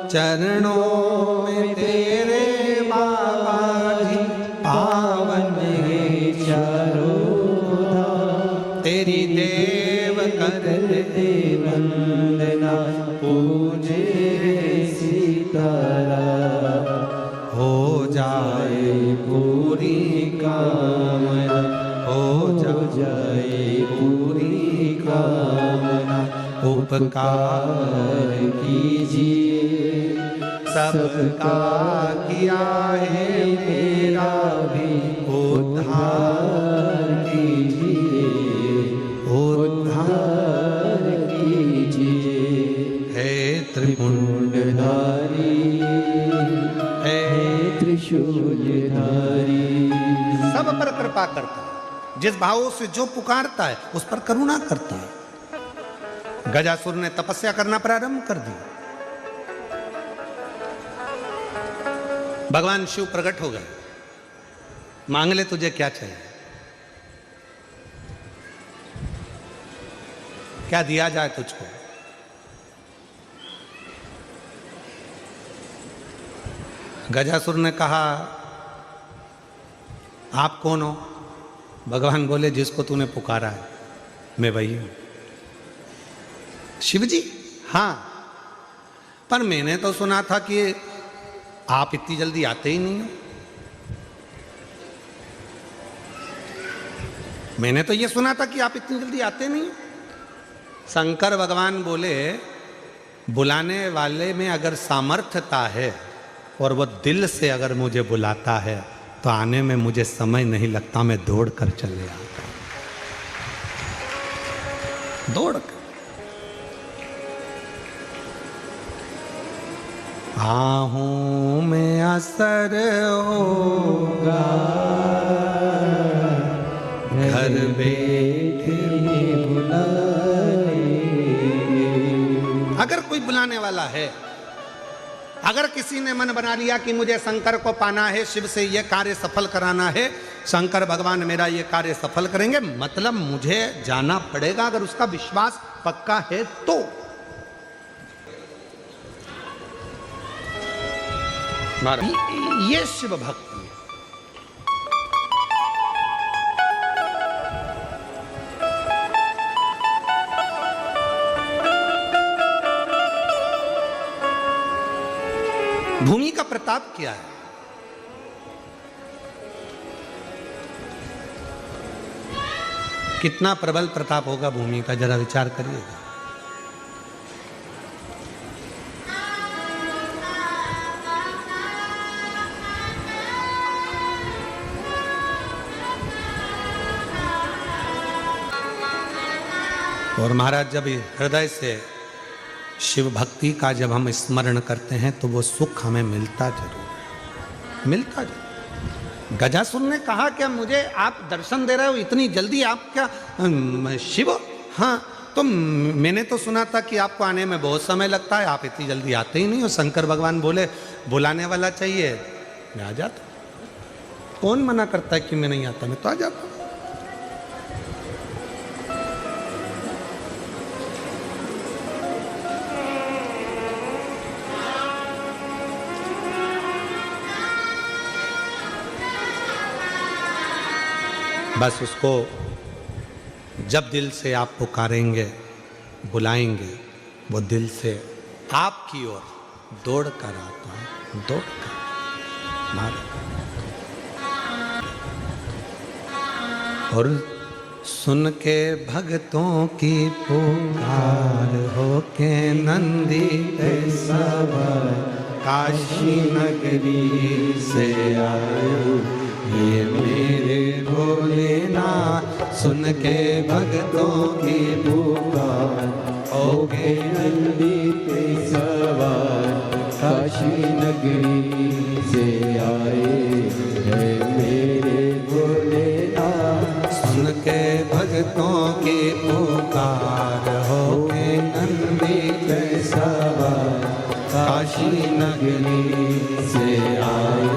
चरणों में तेरे बाबा जी पावन है चारों धाम। तेरी देव करते वंदना पूजे सीतारा, हो जाए पूरी कामना, हो जाए पूरी कामना। उपकार कीजिए, सबका किया है मेरा भी उद्धार कीजिए, उद्धार कीजिए। हे त्रिपुंडधारी, हे त्रिशूलधारी, सब पर कृपा करता है, जिस भावों से जो पुकारता है उस पर करुणा करता है। गजासुर ने तपस्या करना प्रारंभ कर दी। भगवान शिव प्रकट हो गए, मांग ले तुझे क्या चाहिए, क्या दिया जाए तुझको। गजासुर ने कहा आप कौन हो। भगवान बोले जिसको तूने पुकारा है मैं वही हूं। शिव जी हाँ, पर मैंने तो सुना था कि आप इतनी जल्दी आते ही नहीं हो। मैंने तो ये सुना था कि आप इतनी जल्दी आते नहीं हो। शंकर भगवान बोले बुलाने वाले में अगर सामर्थ्यता है और वो दिल से अगर मुझे बुलाता है तो आने में मुझे समय नहीं लगता, मैं दौड़ कर चले आता हूं, दौड़ कर। आहूं में असर होगा, घर बैठे बुलाए। अगर कोई बुलाने वाला है, अगर किसी ने मन बना लिया कि मुझे शंकर को पाना है, शिव से ये कार्य सफल कराना है, शंकर भगवान मेरा ये कार्य सफल करेंगे, मतलब मुझे जाना पड़ेगा, अगर उसका विश्वास पक्का है तो। ये शिव भक्ति है। भूमि का प्रताप क्या है? कितना प्रबल प्रताप होगा भूमि का, जरा विचार करिएगा। और महाराज जब हृदय से शिव भक्ति का जब हम स्मरण करते हैं तो वो सुख हमें मिलता जरूर, मिलता जरूर। गजासुर ने कहा कि मुझे आप दर्शन दे रहे हो इतनी जल्दी, आप क्या शिव? हाँ, तो मैंने तो सुना था कि आपको आने में बहुत समय लगता है, आप इतनी जल्दी आते ही नहीं हो। शंकर भगवान बोले बुलाने वाला चाहिए, मैं आ जाता। कौन मना करता है कि मैं नहीं आता, मैं तो आ जाता। बस उसको जब दिल से आप पुकारेंगे, बुलाएंगे, वो दिल से आपकी ओर दौड़ कर आता है, दौड़ कर और सुन के भक्तों की पुकार हो के नंदी सवार काशी नगरी से आयो, ये मेरे भोलेनाथ। सुन के भक्तों की पुकार हो के नंदी पे सवार काशी नगरी से आए हैं मेरे भोलेनाथ। सुन के भक्तों की पुकार हो के नंदी पे सवार काशी नगरी से आए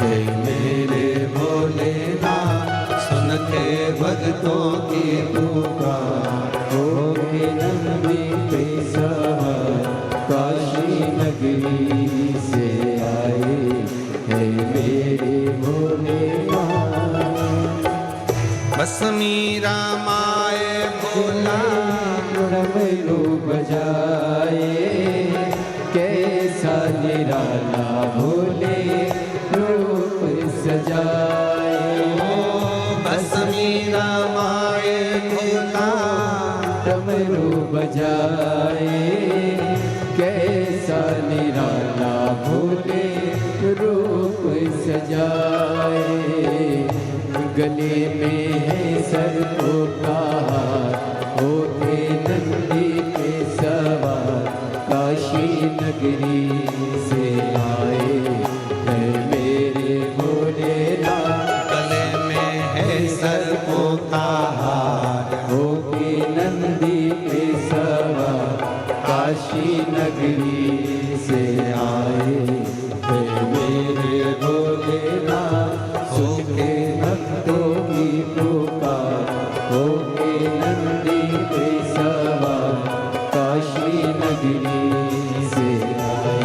हैं मेरे भोलेनाथ। सुन के भक्तों की पुकार हो के नंदी पे सवार काशी नगरी से आए हैं मेरे भोलेनाथ। बस मीरा माए भोला डमरू बजाए, कैसा निराला भोले रूप सजाए। बस मीरा माए भोला डमरू बजाए, कैसा निराला भोले रूप सजाए। गले में है सर्पों का हार, होके नंदी पे सवार काशी नगरी से आए हैं मेरे भोलेनाथ। गले में है सर्पों का हार होके नंदी पे सवार काशी नगरी से आए हैं मेरे भोलेनाथ। सुन के भक्तों की पुकार होके नंदी पे सवार काशी नगरी से आए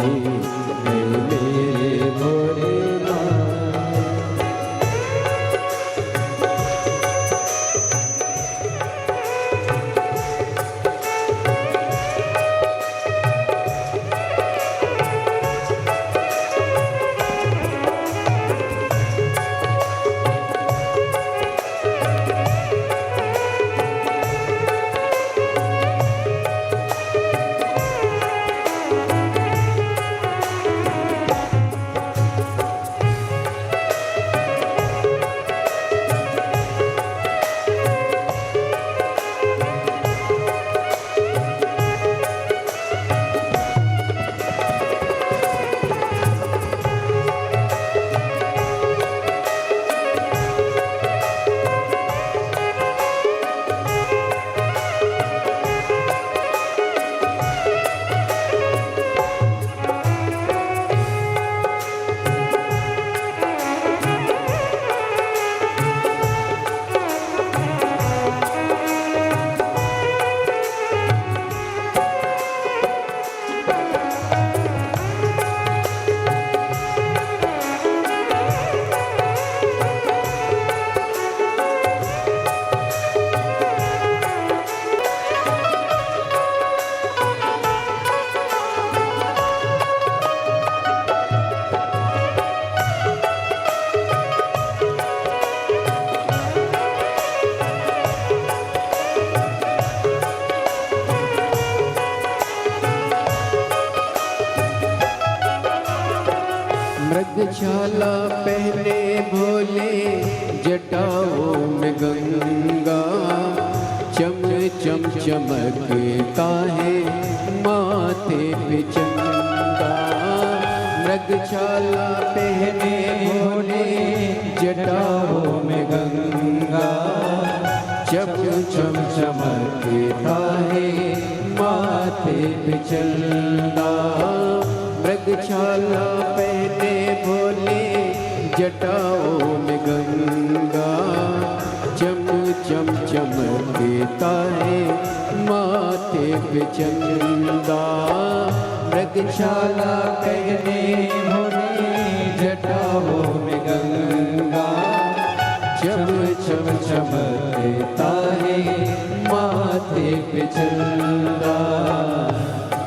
मृगशाला पहने भोले जटाओं में गंगा, चम चम चमकता है माथे पे चंदा। मृगशाला पहने भोले जटाओं में गंगा, चम चम चमकता है माथे पे चंदा। मृगशाला पहने भोले जटाओं में गंगा, चम चम चमकता है माथे पे चंदा। मृगशाला पहने भोले जटाओं में गंगा, चम चम चमकता है माथे पे चंदा।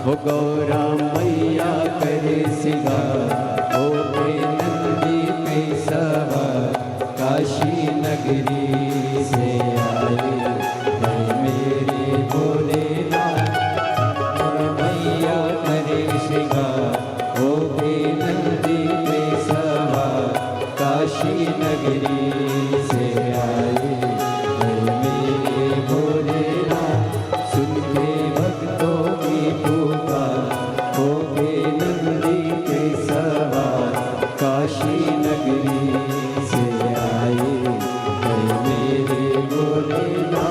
हो गौरा मैया करे सिंगार, हो के नंदी पे सवार, काशी नगरी से आए हैं मेरे भोलेनाथ। मैया करे सिंगार, हो के नंदी पे सवार, काशी नगरी से आए हैं मेरे भोलेनाथ। सुन के भक्तों की पुकार, हो के नंदी पे सवार, काशी नगरी से आए हैं मेरे भोलेनाथ।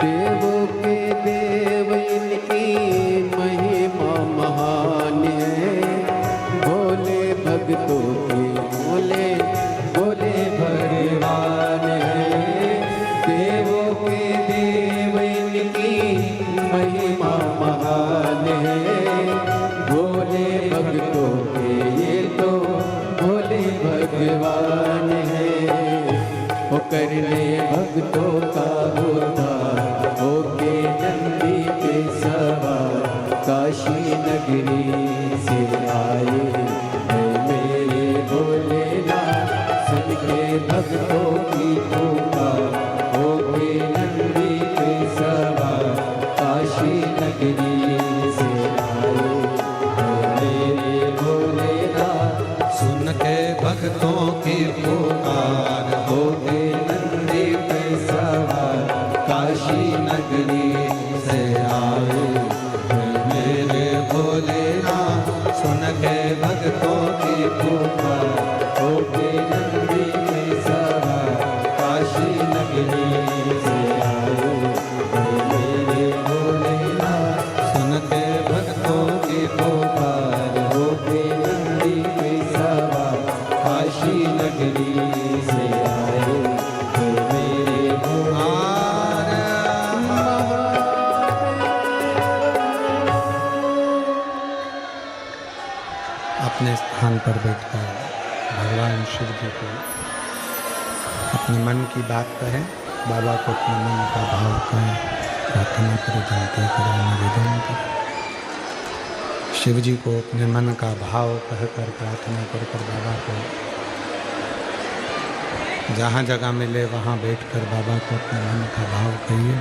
देवों के देव इनकी महिमा महान है, भोले भक्तों के भोले भोले भगवान है। देवों के देव इनकी महिमा महान है, भोले भक्तों के ये तो भोले भगवान है। वो करने भक्तों का उद्धार, होके नंदी पे सवार, काशी नगरी से आए हैं मेरे भोलेनाथ। सुन के भक्तों की पुकार, होके नंदी पे सवार, काशी नगरी से आए हैं मेरे भोलेनाथ। सुन के भक्तों की पुकार, होके नंदी पे सवार, काशी नगरी से आए हैं मेरे भोलेनाथ। सुन के भक्तों अपने स्थान पर बैठकर भगवान शिव जी को अपने मन की बात कहें, बाबा को अपने मन का भाव कहें, प्रार्थना करें, विनती करें, निवेदन करें। शिव जी को अपने मन का भाव कहकर प्रार्थना कर बाबा को जहाँ जगह मिले वहाँ बैठकर बाबा को अपने मन का भाव कहिए,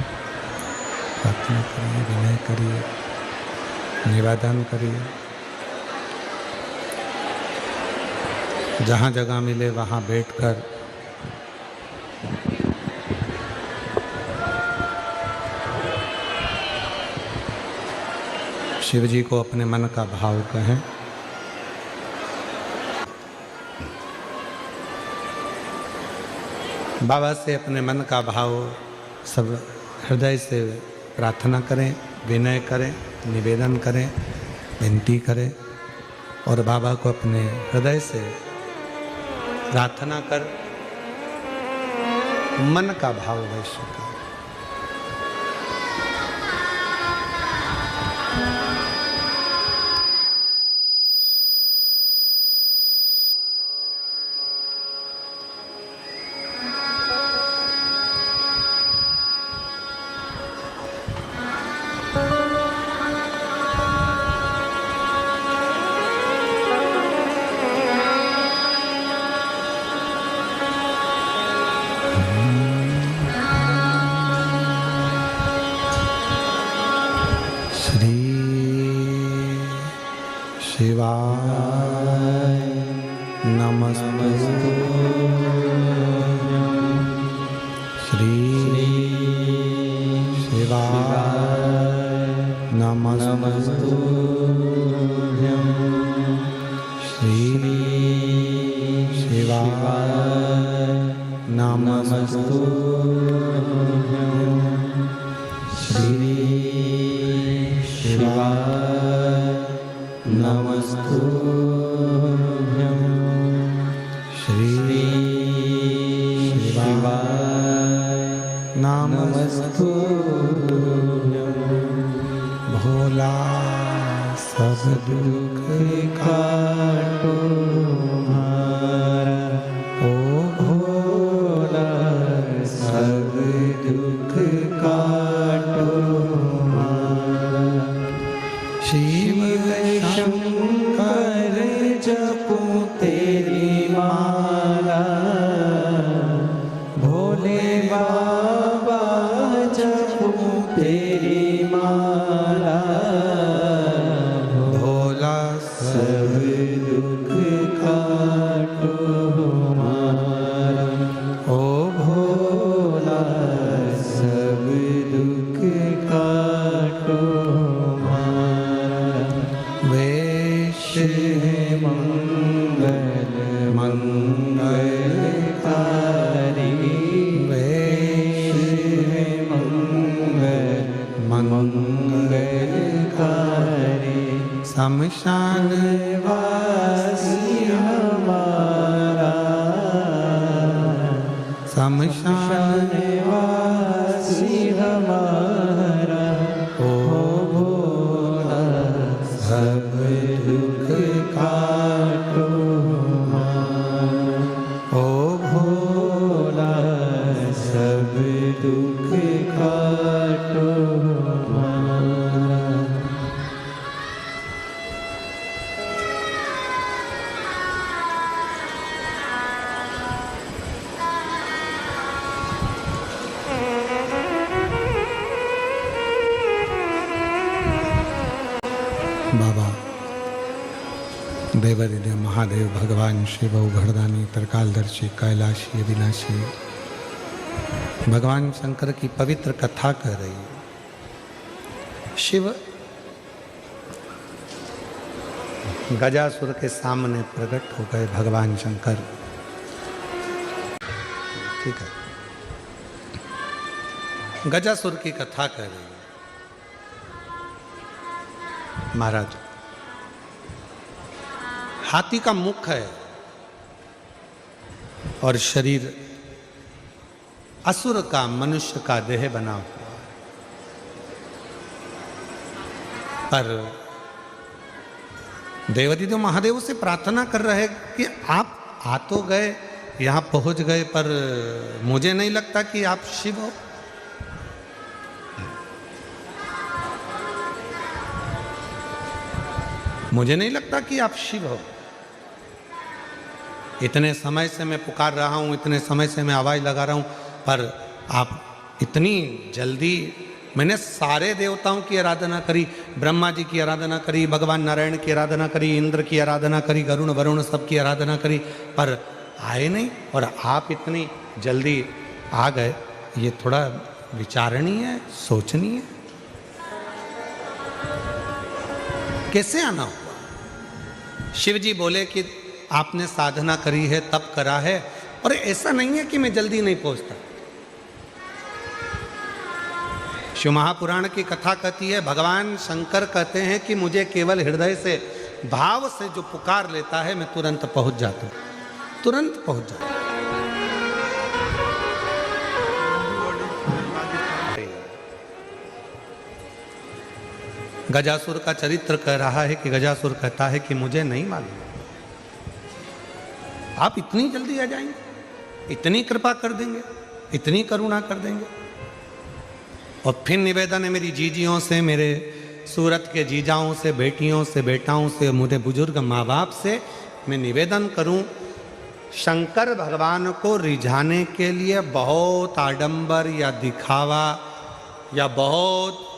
प्रार्थना करिए, विनय करिए, निवेदन करिए। जहाँ जगह मिले वहाँ बैठकर शिव जी को अपने मन का भाव कहें। बाबा से अपने मन का भाव सब हृदय से प्रार्थना करें, विनय करें, निवेदन करें, विनती करें और बाबा को अपने हृदय से प्रार्थना कर मन का भाव वैश्य करें। शिवाय नमस्तु श्री शिवाय नमस्तु श्री शिवाय नमस्तु श्री शिवाय नमस्तुभ्यं श्री शिवाय नमस्तुभ्यं। भोला सब दुख काटो हमारा, ओ भोला सब दुख काटो हमारा। शिव शंकर जपो तेरी माला, भोले बाबा जपो तेरी माला। भोला सब दुख काटो हमारा, ओ भोला सब दुख काटो हमारा। मंगल मंगलकारी वैश्य मंगल मंगलकारी। शमशान वासी हमारा, शमशान वासी हमारा। ओ भोला सब दुख काटो हमारा, ओ भोला सब दुख काटो हमारा। बाबा देवरिदेव महादेव भगवान शिव उघड़दानी त्रिकालदर्शी कैलाशी अविनाशी भगवान शंकर की पवित्र कथा कर रही है। शिव गजासुर के सामने प्रकट हो गए भगवान शंकर, ठीक है। गजासुर की कथा कर रही है। महाराज, हाथी का मुख है और शरीर असुर का, मनुष्य का देह बना हुआ है, पर देवती तो महादेव से प्रार्थना कर रहे कि आप आ तो गए, यहाँ पहुँच गए, पर मुझे नहीं लगता कि आप शिव हो। मुझे नहीं लगता कि आप शिव हो। इतने समय से मैं पुकार रहा हूँ, इतने समय से मैं आवाज़ लगा रहा हूँ, पर आप इतनी जल्दी। मैंने सारे देवताओं की आराधना करी, ब्रह्मा जी की आराधना करी, भगवान नारायण की आराधना करी, इंद्र की आराधना करी, गरुण वरुण सब की आराधना करी, पर आए नहीं, और आप इतनी जल्दी आ गए। ये थोड़ा विचारणीय है, सोचनीय है। कैसे आना हुआ? शिव जी बोले कि आपने साधना करी है, तप करा है, और ऐसा नहीं है कि मैं जल्दी नहीं पहुंचता। शिव महापुराण की कथा कहती है, भगवान शंकर कहते हैं कि मुझे केवल हृदय से, भाव से जो पुकार लेता है, मैं तुरंत पहुंच जाता हूं, तुरंत पहुंच जाता हूं। गजासुर का चरित्र कह रहा है कि गजासुर कहता है कि मुझे नहीं मालूम आप इतनी जल्दी आ जाएंगे, इतनी कृपा कर देंगे, इतनी करुणा कर देंगे। और फिर निवेदन है मेरी जीजियों से, मेरे सूरत के जीजाओं से, बेटियों से, बेटाओं से, मेरे बुजुर्ग माँ बाप से मैं निवेदन करूं, शंकर भगवान को रिझाने के लिए बहुत आडंबर या दिखावा या बहुत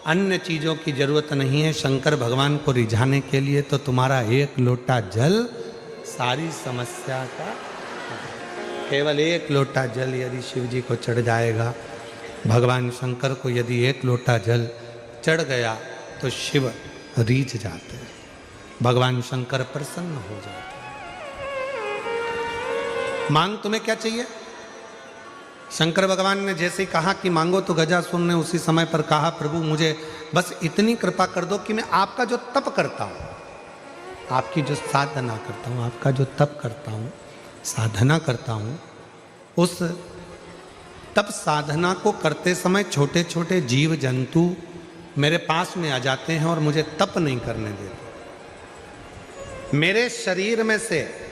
अन्य चीज़ों की जरूरत नहीं है। शंकर भगवान को रिझाने के लिए तो तुम्हारा एक लोटा जल सारी समस्या का, केवल एक लोटा जल यदि शिव जी को चढ़ जाएगा, भगवान शंकर को यदि एक लोटा जल चढ़ गया तो शिव रीझ जाते हैं, भगवान शंकर प्रसन्न हो जाते हैं। मांग तुम्हें क्या चाहिए? शंकर भगवान ने जैसे ही कहा कि मांगो, तो गजासुर ने उसी समय पर कहा, प्रभु मुझे बस इतनी कृपा कर दो कि मैं आपका जो तप करता हूँ, आपकी जो साधना करता हूँ, आपका जो तप करता हूँ, साधना करता हूँ, उस तप साधना को करते समय छोटे छोटे जीव जंतु मेरे पास में आ जाते हैं और मुझे तप नहीं करने देते। मेरे शरीर में से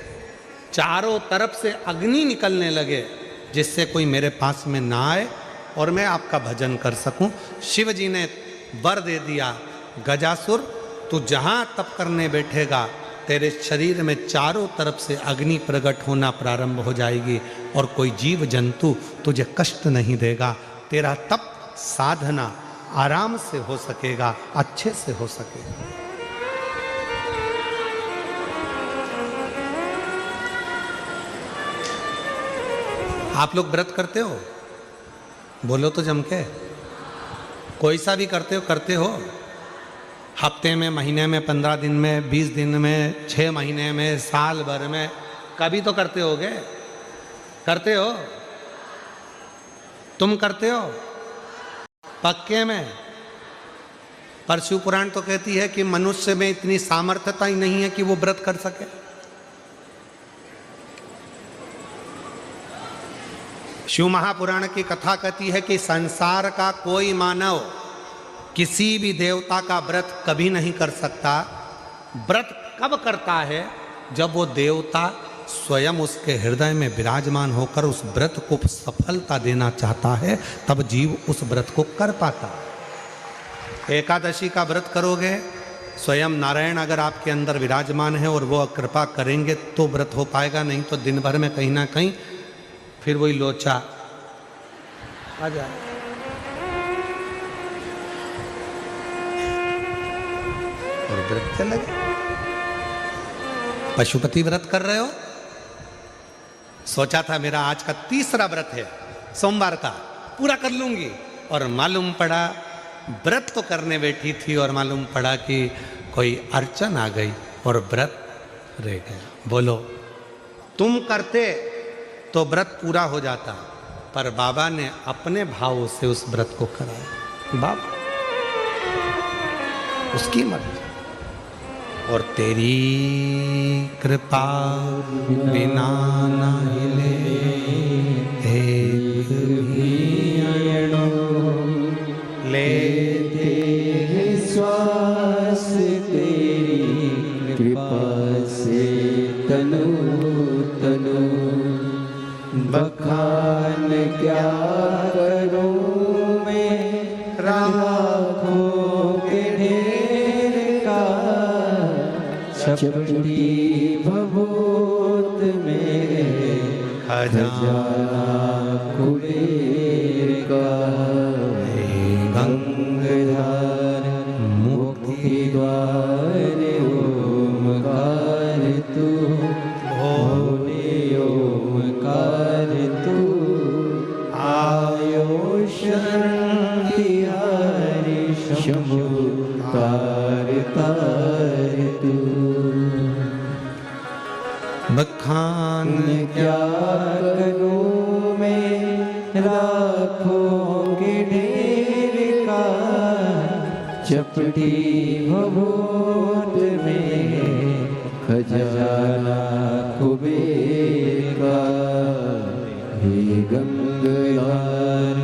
चारों तरफ से अग्नि निकलने लगे, जिससे कोई मेरे पास में ना आए और मैं आपका भजन कर सकूं। शिव जी ने वर दे दिया, गजासुर तू जहां तप करने बैठेगा, तेरे शरीर में चारों तरफ से अग्नि प्रकट होना प्रारंभ हो जाएगी और कोई जीव जंतु तुझे कष्ट नहीं देगा। तेरा तप साधना आराम से हो सकेगा, अच्छे से हो सकेगा। आप लोग व्रत करते हो? बोलो तो जम के। कोई सा भी करते हो? हफ्ते में, महीने में, 15 दिन में, 20 दिन में, 6 महीने में, साल भर में, कभी तो करते होगे। करते हो? तुम करते हो? पक्के में? पर शिव पुराण तो कहती है कि मनुष्य में इतनी सामर्थ्यता ही नहीं है कि वो व्रत कर सके। शिव महापुराण की कथा कहती है कि संसार का कोई मानव किसी भी देवता का व्रत कभी नहीं कर सकता। व्रत कब करता है? जब वो देवता स्वयं उसके हृदय में विराजमान होकर उस व्रत को सफलता देना चाहता है, तब जीव उस व्रत को कर पाता है। एकादशी का व्रत करोगे, स्वयं नारायण अगर आपके अंदर विराजमान है और वो कृपा करेंगे तो व्रत हो पाएगा, नहीं तो दिन भर में कहीं ना कहीं फिर वही लोचा आ जाए। और व्रत चले गए। पशुपति व्रत कर रहे हो? सोचा था मेरा आज का तीसरा व्रत है, सोमवार का पूरा कर लूंगी, और मालूम पड़ा व्रत तो करने बैठी थी और मालूम पड़ा कि कोई अड़चन आ गई और व्रत रह गया। बोलो, तुम करते तो व्रत पूरा हो जाता, पर बाबा ने अपने भाव से उस व्रत को कराया। बाबा उसकी मर्जी। और तेरी कृपा बिना न हिले एक भी अणु, ले श्वास तेरी कृपा से तनु तनु बखान क्या करूं मैं राखों के ढेर का चपटी भभूत मेरे खजाना कुबेर का गंगाधर मुक्ति द्वार ओमकार तू भोले ओमकार तू आयो शरण तिहारी शंभु तार तार तू बखान क्या करूं मैं राखों के ढेर का चपटी भभूत में खजाना कुबेर का हे गंगाधर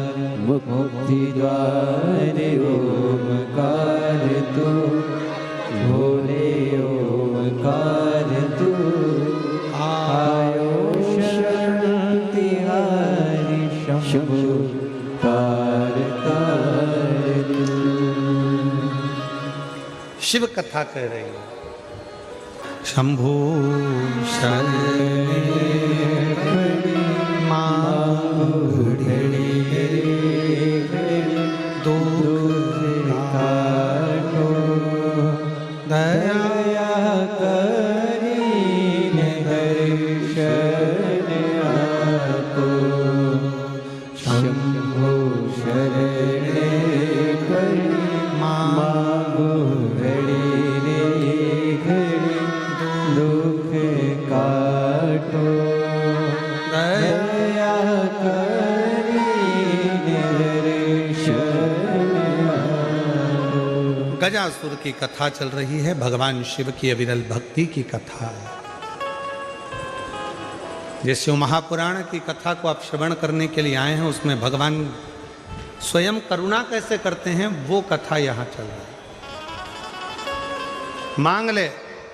मुक्ति द्वार ओमकार तू भोले ओमकार तू आयो शरण तिहारी शंभु तार तार शिव कथा कह रही है। शंभु शरणे दुख काटो दया करीन दर्शन आपको शंभु शरणे मांगो घड़ी रे घड़ी दुख काटो दया करीन दर्शन आपको। गजासुर की कथा चल रही है, भगवान शिव की अविरल भक्ति की कथा है। जिस शिव महापुराण की कथा को आप श्रवण करने के लिए आए हैं, उसमें भगवान स्वयं करुणा कैसे करते हैं वो कथा यहां चल रही है। मांग ले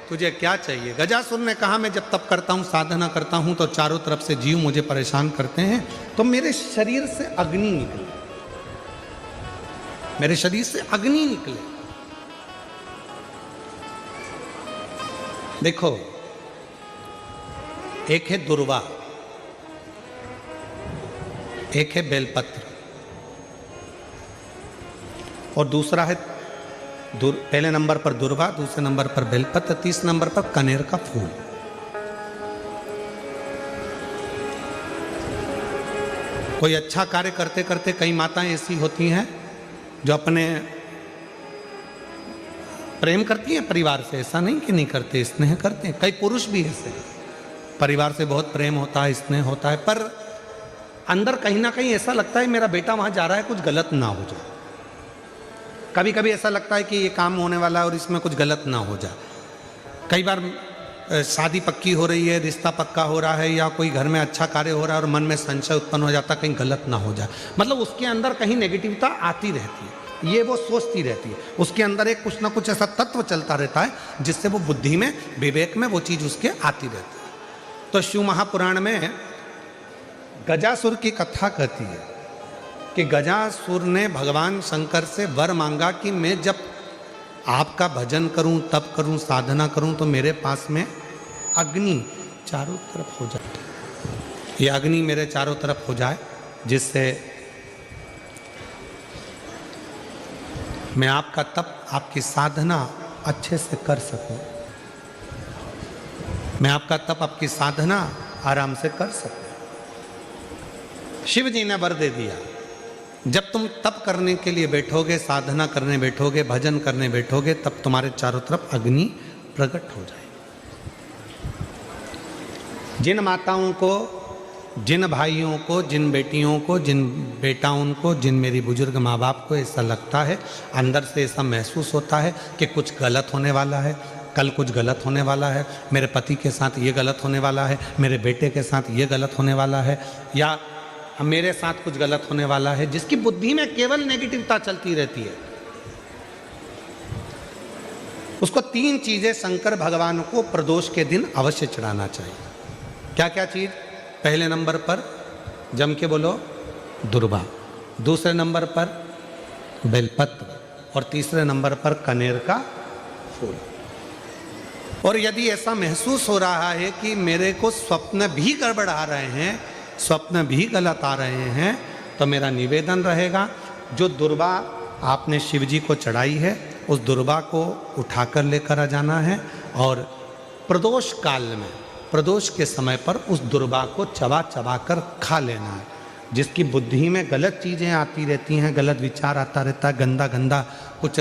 तुझे क्या चाहिए। गजासुर ने कहा मैं जब तप करता हूं, साधना करता हूं तो चारों तरफ से जीव मुझे परेशान करते हैं, तो मेरे शरीर से अग्नि निकले, मेरे शरीर से अग्नि निकले। देखो, एक है दुर्वा, एक है बेलपत्र, और दूसरा है पहले नंबर पर दुर्वा, दूसरे नंबर पर बेलपत्र, तीसरे नंबर पर कनेर का फूल। कोई अच्छा कार्य करते करते कई माताएं ऐसी होती हैं जो अपने प्रेम करती हैं परिवार से, ऐसा नहीं कि नहीं करते, स्नेह करते हैं। कई पुरुष भी ऐसे परिवार से बहुत प्रेम होता है, स्नेह होता है, पर अंदर कहीं ना कहीं ऐसा लगता है मेरा बेटा वहां जा रहा है, कुछ गलत ना हो जाए। कभी कभी ऐसा लगता है कि ये काम होने वाला है और इसमें कुछ गलत ना हो जाए। कई बार शादी पक्की हो रही है, रिश्ता पक्का हो रहा है, या कोई घर में अच्छा कार्य हो रहा है और मन में संशय उत्पन्न हो जाता है कहीं गलत ना हो जाए। मतलब उसके अंदर कहीं नेगेटिविटी आती रहती है, ये वो सोचती रहती है। उसके अंदर एक कुछ ना कुछ ऐसा तत्व चलता रहता है जिससे वो बुद्धि में, विवेक में वो चीज़ उसके आती रहती है। तो शिव महापुराण में गजासुर की कथा कहती है कि गजासुर ने भगवान शंकर से वर मांगा कि मैं जब आपका भजन करूं, तप करूं, साधना करूं तो मेरे पास में अग्नि चारों तरफ हो जाए। ये अग्नि मेरे चारों तरफ हो जाए जिससे मैं आपका तप, आपकी साधना अच्छे से कर सकूं, मैं आपका तप, आपकी साधना आराम से कर सकूं। शिव जी ने वर दे दिया, जब तुम तप करने के लिए बैठोगे, साधना करने बैठोगे, भजन करने बैठोगे, तब तुम्हारे चारों तरफ अग्नि प्रकट हो जाए। जिन माताओं को, जिन भाइयों को, जिन बेटियों को, जिन बेटाओं को, जिन मेरी बुजुर्ग माँ बाप को ऐसा लगता है, अंदर से ऐसा महसूस होता है कि कुछ गलत होने वाला है, कल कुछ गलत होने वाला है, मेरे पति के साथ ये गलत होने वाला है, मेरे बेटे के साथ ये गलत होने वाला है, या मेरे साथ कुछ गलत होने वाला है, जिसकी बुद्धि में केवल नेगेटिविटी चलती रहती है, उसको 3 चीजें शंकर भगवान को प्रदोष के दिन अवश्य चढ़ाना चाहिए। क्या क्या चीज? पहले नंबर पर जम के बोलो दुर्वा, दूसरे नंबर पर बेलपत्र और तीसरे नंबर पर कनेर का फूल। और यदि ऐसा महसूस हो रहा है कि मेरे को स्वप्न भी गड़बड़ आ रहे हैं, स्वप्न भी गलत आ रहे हैं, तो मेरा निवेदन रहेगा जो दुर्वा आपने शिव जी को चढ़ाई है उस दुर्वा को उठाकर लेकर आ जाना है और प्रदोष काल में, प्रदोष के समय पर उस दुर्वा को चबा चबा कर खा लेना है। जिसकी बुद्धि में गलत चीज़ें आती रहती हैं, गलत विचार आता रहता है, गंदा गंदा कुछ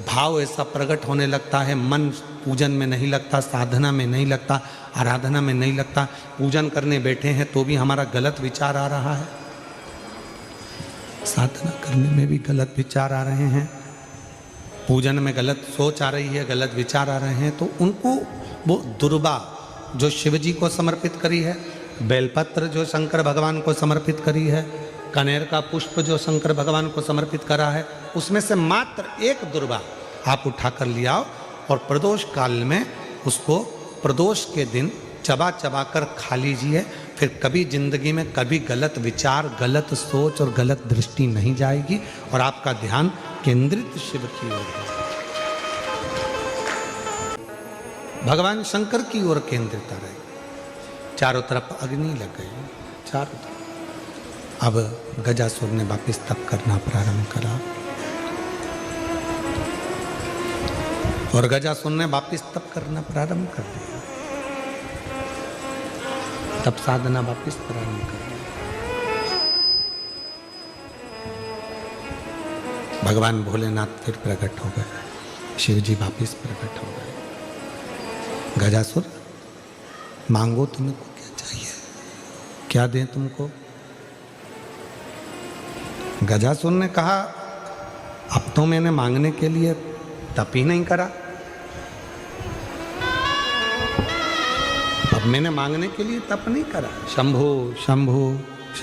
भाव ऐसा प्रकट होने लगता है, मन पूजन में नहीं लगता, साधना में नहीं लगता, आराधना में नहीं लगता, पूजन करने बैठे हैं तो भी हमारा गलत विचार आ रहा है, साधना करने में भी गलत विचार आ रहे हैं, पूजन में गलत सोच आ रही है, गलत विचार आ रहे हैं, तो उनको वो दुर्वा जो शिव जी को समर्पित करी है, बेलपत्र जो शंकर भगवान को समर्पित करी है, कनेर का पुष्प जो शंकर भगवान को समर्पित करा है, उसमें से मात्र एक दुर्वा आप उठाकर ले आओ और प्रदोष काल में उसको प्रदोष के दिन चबा चबा कर खा लीजिए। फिर कभी जिंदगी में कभी गलत विचार, गलत सोच और गलत दृष्टि नहीं जाएगी और आपका ध्यान केंद्रित शिव की ओर है, भगवान शंकर की ओर केंद्रित रहेगी। चारों तरफ अग्नि लग गई, चारों तरफ। अब गजासुर ने वापिस तप करना प्रारंभ करा और गजासुर ने वापिस तप करना प्रारंभ कर दिया, तप साधना वापिस प्रारंभ कर दी। भगवान भोलेनाथ फिर प्रकट हो गए, शिव जी वापिस प्रकट हो गए। गजासुर मांगो तुमको क्या चाहिए, क्या दें तुमको? गजासुर ने कहा अब तो मैंने मांगने के लिए तप ही नहीं करा, अब मैंने मांगने के लिए तप नहीं करा, शंभो शंभो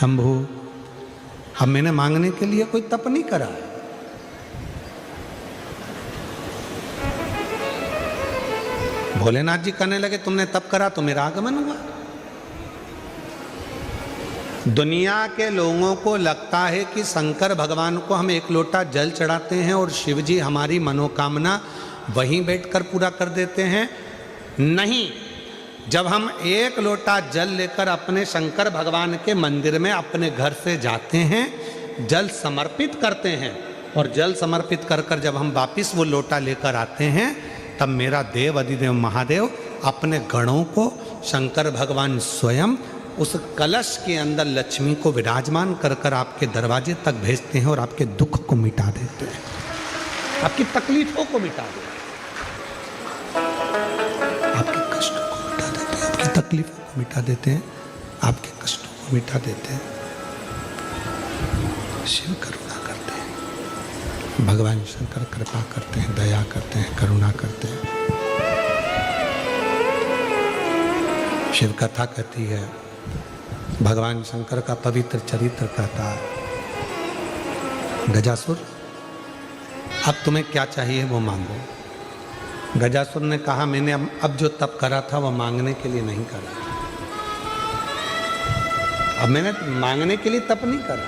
शंभो, अब मैंने मांगने के लिए कोई तप नहीं करा। भोलेनाथ जी कहने लगे तुमने तप करा तो मेरा आगमन हुआ। दुनिया के लोगों को लगता है कि शंकर भगवान को हम एक लोटा जल चढ़ाते हैं और शिव जी हमारी मनोकामना वहीं बैठकर पूरा कर देते हैं। नहीं, जब हम एक लोटा जल लेकर अपने शंकर भगवान के मंदिर में अपने घर से जाते हैं, जल समर्पित करते हैं और जल समर्पित कर कर जब हम वापिस वो लोटा लेकर आते हैं, तब मेरा देव अधिदेव महादेव अपने गणों को शंकर भगवान स्वयं उस कलश के अंदर लक्ष्मी को विराजमान कर कर आपके दरवाजे तक भेजते हैं और आपके दुख को मिटा देते हैं, आपकी तकलीफों को मिटा देते हैं, आपके कष्टों को मिटा देते हैं, आपकी तकलीफों को मिटा देते हैं, आपके कष्टों को मिटा देते हैं। शिव करुणा करते हैं, भगवान शंकर कृपा करते हैं, दया करते हैं, करुणा करते हैं। शिव कथा कहती है, भगवान शंकर का पवित्र चरित्र कहता है, गजासुर अब तुम्हें क्या चाहिए वो मांगो। गजासुर ने कहा मैंने अब जो तप करा था वो मांगने के लिए नहीं करा, अब मैंने मांगने के लिए तप नहीं करा।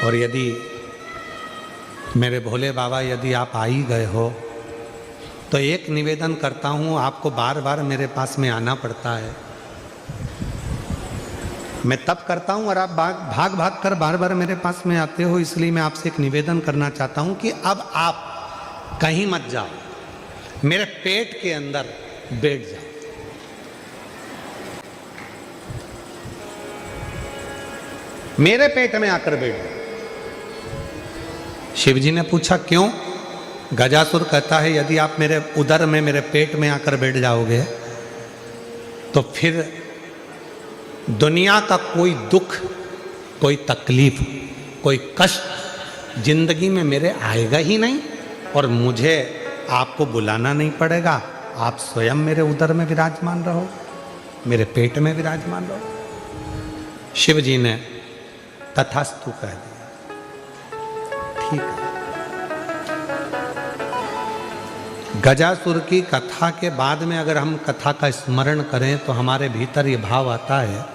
और यदि मेरे भोले बाबा यदि आप आ ही गए हो तो एक निवेदन करता हूँ, आपको बार बार मेरे पास में आना पड़ता है, मैं तप करता हूँ और आप भाग भाग कर बार बार मेरे पास में आते हो, इसलिए मैं आपसे एक निवेदन करना चाहता हूँ कि अब आप कहीं मत जाओ, मेरे पेट के अंदर बैठ जाओ। मेरे पेट में आकर बैठ जाओ। शिव जी ने पूछा क्यों? गजासुर कहता है यदि आप मेरे उदर में, मेरे पेट में आकर बैठ जाओगे तो फिर दुनिया का कोई दुख, कोई तकलीफ, कोई कष्ट जिंदगी में मेरे आएगा ही नहीं और मुझे आपको बुलाना नहीं पड़ेगा, आप स्वयं मेरे उदर में विराजमान रहो, मेरे पेट में विराजमान रहो। शिव जी ने तथास्तु कह दिया, ठीक है। गजासुर की कथा के बाद में अगर हम कथा का स्मरण करें तो हमारे भीतर ये भाव आता है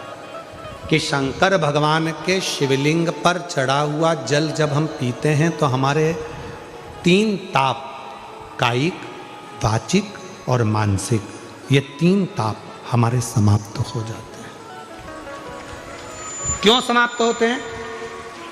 कि शंकर भगवान के शिवलिंग पर चढ़ा हुआ जल जब हम पीते हैं तो हमारे 3 ताप, कायिक, वाचिक और मानसिक, ये 3 ताप हमारे समाप्त हो जाते हैं। क्यों समाप्त होते हैं?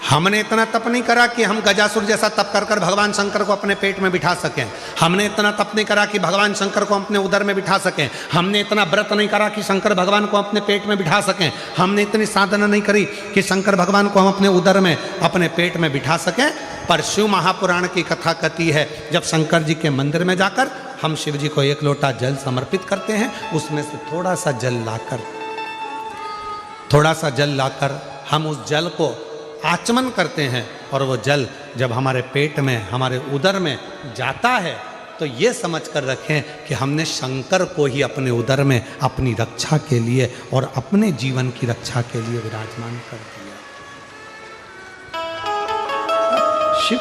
हमने इतना तप नहीं करा कि हम गजासुर जैसा तप कर कर भगवान शंकर को अपने पेट में बिठा सकें। हमने इतना तप नहीं करा कि भगवान शंकर को अपने उदर में बिठा सकें। हमने इतना व्रत नहीं करा कि शंकर भगवान को अपने पेट में बिठा सकें। हमने इतनी साधना नहीं करी कि शंकर भगवान को हम अपने उदर में, अपने पेट में बिठा सकें। पर शिव महापुराण की कथा कहती है जब शंकर जी के मंदिर में जाकर हम शिव जी को 1 लोटा जल समर्पित करते हैं, उसमें से थोड़ा सा जल लाकर हम उस जल को आचमन करते हैं और वो जल जब हमारे पेट में, हमारे उदर में जाता है तो ये समझ कर रखें कि हमने शंकर को ही अपने उदर में अपनी रक्षा के लिए और अपने जीवन की रक्षा के लिए विराजमान कर दिया। शिव,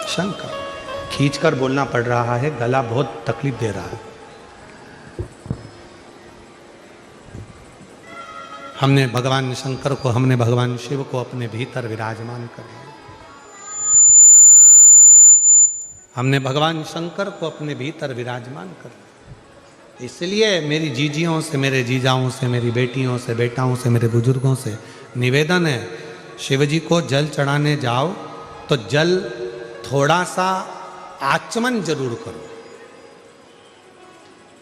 शंकर, खींचकर बोलना पड़ रहा है, गला बहुत तकलीफ दे रहा है। हमने भगवान शंकर को, हमने भगवान शिव को अपने भीतर विराजमान कर लिया। हमने भगवान शंकर को अपने भीतर विराजमान कर लिया। इसलिए मेरी जीजियों से, मेरे जीजाओं से, मेरी बेटियों से, बेटाओं से, मेरे बुजुर्गों से निवेदन है, शिव जी को जल चढ़ाने जाओ तो जल थोड़ा सा आचमन जरूर करो।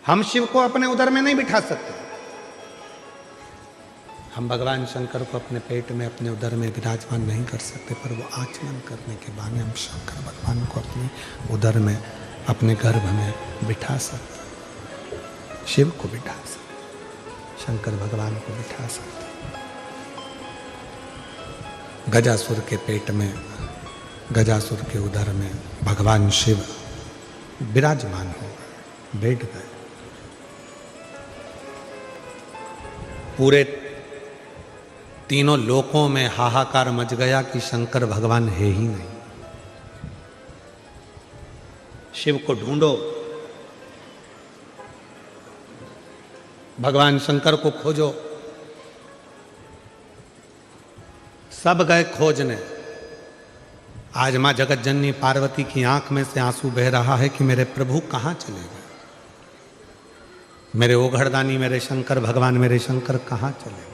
हम शिव को अपने उदर में नहीं बिठा सकते। हम भगवान शंकर को अपने पेट में, अपने उदर में विराजमान नहीं कर सकते, पर वो आचमन करने के बहाने हम शंकर भगवान को अपने उदर में, अपने गर्भ में बिठा सकते। शिव को बिठा सकते, शंकर भगवान को बिठा सकते। गजासुर के पेट में, गजासुर के उदर में भगवान शिव विराजमान हो गए, बैठ गए। पूरे 3 लोकों में हाहाकार मच गया कि शंकर भगवान है ही नहीं। शिव को ढूंढो, भगवान शंकर को खोजो। सब गए खोजने। आज मां जगत जननी पार्वती की आंख में से आंसू बह रहा है कि मेरे प्रभु कहां चले गए, मेरे ओघड़दानी, मेरे शंकर भगवान, मेरे शंकर कहां चले गए,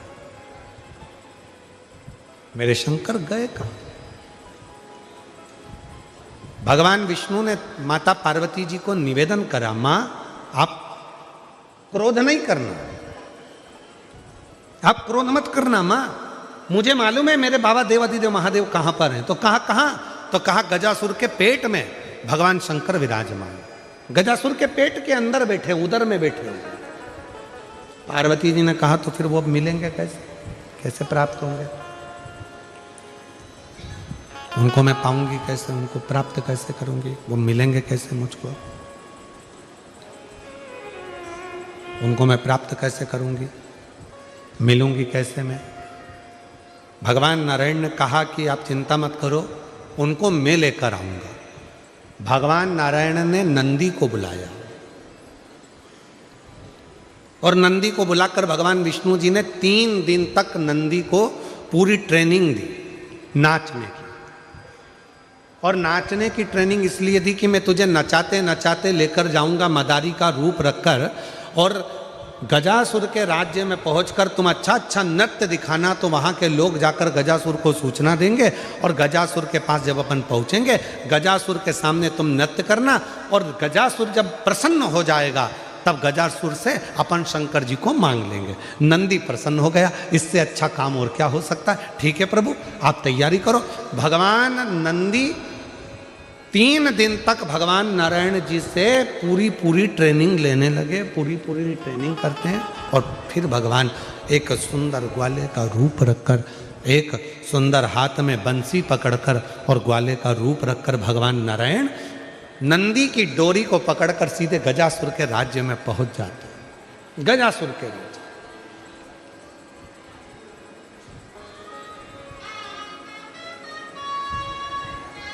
मेरे शंकर गए कहां। भगवान विष्णु ने माता पार्वती जी को निवेदन करा, मां आप क्रोध नहीं करना, आप क्रोध मत करना मां, मुझे मालूम है मेरे बाबा देवाधिदेव महादेव कहां पर हैं। तो कहां? तो कहा गजासुर के पेट में भगवान शंकर विराजमान, गजासुर के पेट के अंदर बैठे, उदर में बैठे हुए। पार्वती जी ने कहा तो फिर वो मिलेंगे कैसे, कैसे प्राप्त होंगे, उनको मैं पाऊंगी कैसे, उनको प्राप्त कैसे करूंगी, वो मिलेंगे कैसे मुझको, उनको मैं प्राप्त कैसे करूंगी, मिलूंगी कैसे मैं। भगवान नारायण ने कहा कि आप चिंता मत करो, उनको मैं लेकर आऊंगा। भगवान नारायण ने नंदी को बुलाया और नंदी को बुलाकर भगवान विष्णु जी ने 3 दिन तक नंदी को पूरी ट्रेनिंग दी नाचने की। और नाचने की ट्रेनिंग इसलिए दी कि मैं तुझे नचाते नचाते लेकर जाऊंगा मदारी का रूप रखकर, और गजासुर के राज्य में पहुंचकर तुम अच्छा अच्छा नृत्य दिखाना, तो वहां के लोग जाकर गजासुर को सूचना देंगे और गजासुर के पास जब अपन पहुंचेंगे, गजासुर के सामने तुम नृत्य करना, और गजासुर जब प्रसन्न हो जाएगा तब गजासुर से अपन शंकर जी को मांग लेंगे। नंदी प्रसन्न हो गया, इससे अच्छा काम और क्या हो सकता है। ठीक है प्रभु, आप तैयारी करो। भगवान नंदी 3 दिन तक भगवान नारायण जी से पूरी ट्रेनिंग लेने लगे, पूरी ट्रेनिंग करते हैं। और फिर भगवान एक सुंदर ग्वाले का रूप रखकर, एक सुंदर हाथ में बंसी पकड़कर और ग्वाले का रूप रखकर भगवान नारायण नंदी की डोरी को पकड़कर सीधे गजासुर के राज्य में पहुंच जाते हैं। गजासुर के राज्य,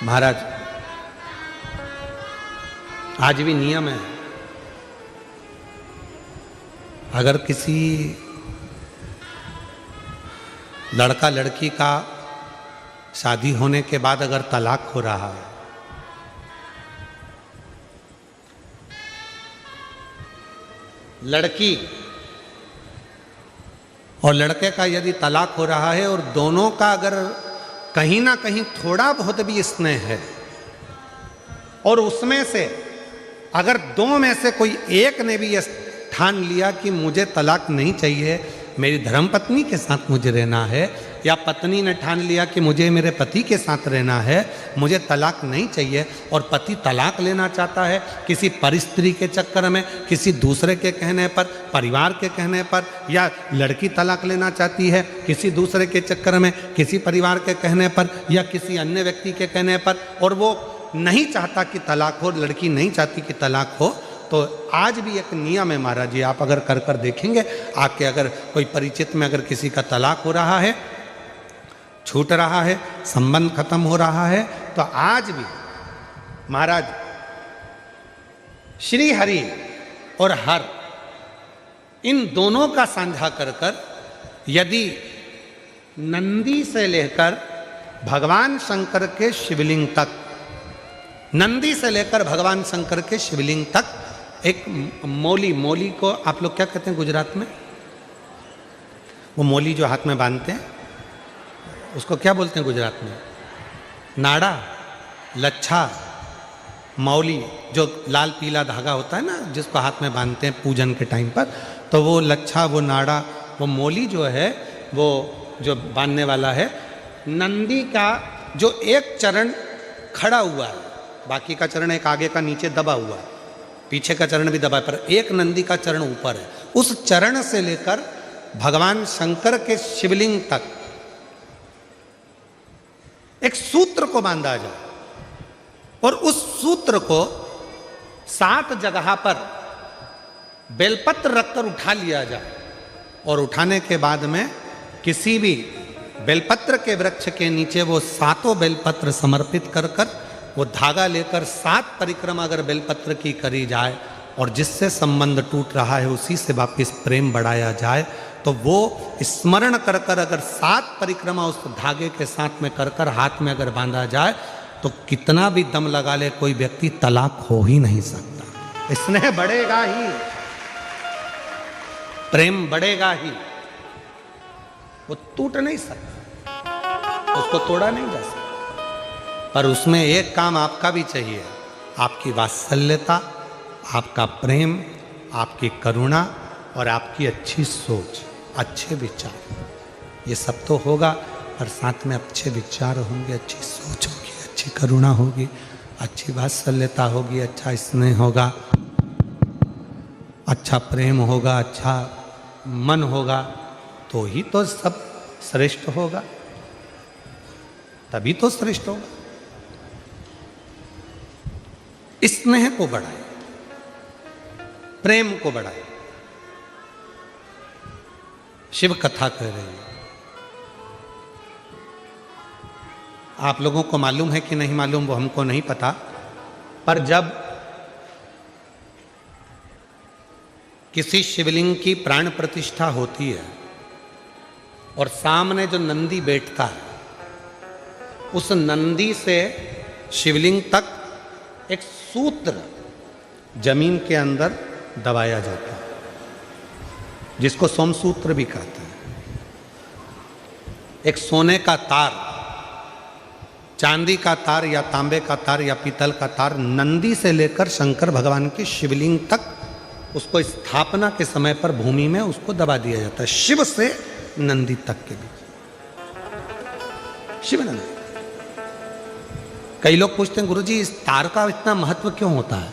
महाराज आज भी नियम है, अगर किसी लड़का लड़की का शादी होने के बाद अगर तलाक हो रहा है, लड़की और लड़के का यदि तलाक हो रहा है और दोनों का अगर कहीं ना कहीं थोड़ा बहुत भी स्नेह है और उसमें से अगर दो में से कोई एक ने भी ये ठान लिया कि मुझे तलाक नहीं चाहिए, मेरी धर्मपत्नी के साथ मुझे रहना है, या पत्नी ने ठान लिया कि मुझे मेरे पति के साथ रहना है, मुझे तलाक नहीं चाहिए, और पति तलाक लेना चाहता है किसी परिस्त्री के चक्कर में, किसी दूसरे के कहने पर, परिवार के कहने पर, या लड़की तलाक लेना चाहती है किसी दूसरे के चक्कर में, किसी परिवार के कहने पर या किसी अन्य व्यक्ति के कहने पर, और वो नहीं चाहता कि तलाक हो, लड़की नहीं चाहती कि तलाक हो, तो आज भी एक नियम है महाराज जी, आप अगर कर कर देखेंगे, आके अगर कोई परिचित में अगर किसी का तलाक हो रहा है, छूट रहा है, संबंध खत्म हो रहा है, तो आज भी महाराज श्री हरि और हर इन दोनों का साझा कर कर यदि नंदी से लेकर भगवान शंकर के शिवलिंग तक, नंदी से लेकर भगवान शंकर के शिवलिंग तक एक मौली, मौली को आप लोग क्या कहते हैं गुजरात में? वो मौली जो हाथ में बांधते हैं उसको क्या बोलते हैं गुजरात में? नाड़ा, लच्छा, मौली, जो लाल पीला धागा होता है ना जिसको हाथ में बांधते हैं पूजन के टाइम पर, तो वो लच्छा, वो नाड़ा, वो मौली जो है वो जो बांधने वाला है, नंदी का जो एक चरण खड़ा हुआ है, बाकी का चरण एक आगे का नीचे दबा हुआ है, पीछे का चरण भी दबा है, पर एक नंदी का चरण ऊपर है, उस चरण से लेकर भगवान शंकर के शिवलिंग तक एक सूत्र को बांधा जाए और उस सूत्र को 7 जगह पर बेलपत्र रखकर उठा लिया जाए, और उठाने के बाद में किसी भी बेलपत्र के वृक्ष के नीचे वो 7 बेलपत्र समर्पित कर कर वो धागा लेकर 7 परिक्रमा अगर बेलपत्र की करी जाए और जिससे संबंध टूट रहा है उसी से वापिस प्रेम बढ़ाया जाए, तो वो स्मरण कर कर अगर 7 परिक्रमा उस धागे के साथ में कर कर हाथ में अगर बांधा जाए, तो कितना भी दम लगा ले कोई व्यक्ति तलाक हो ही नहीं सकता। स्नेह बढ़ेगा ही, प्रेम बढ़ेगा ही, वो टूट नहीं सकता, उसको तोड़ा नहीं जा सकता। पर उसमें एक काम आपका भी चाहिए, आपकी वात्सल्यता, आपका प्रेम, आपकी करुणा और आपकी अच्छी सोच, अच्छे विचार, ये सब तो होगा, और साथ में अच्छे विचार होंगे, अच्छी सोच होगी, अच्छी करुणा होगी, अच्छी वात्सल्यता होगी, अच्छा स्नेह होगा, अच्छा प्रेम होगा, अच्छा मन होगा, तो ही तो सब श्रेष्ठ होगा, तभी तो श्रेष्ठ होगा। स्नेह को बढ़ाए, प्रेम को बढ़ाए। शिव कथा कह रही है, आप लोगों को मालूम है कि नहीं मालूम वो हमको नहीं पता, पर जब किसी शिवलिंग की प्राण प्रतिष्ठा होती है और सामने जो नंदी बैठता है, उस नंदी से शिवलिंग तक एक सूत्र जमीन के अंदर दबाया जाता है, जिसको सोमसूत्र भी कहते हैं। एक सोने का तार, चांदी का तार या तांबे का तार या पीतल का तार नंदी से लेकर शंकर भगवान की शिवलिंग तक उसको स्थापना के समय पर भूमि में उसको दबा दिया जाता है, शिव से नंदी तक के बीच, शिव नंदी। कई लोग पूछते हैं गुरुजी इस तार का इतना महत्व क्यों होता है,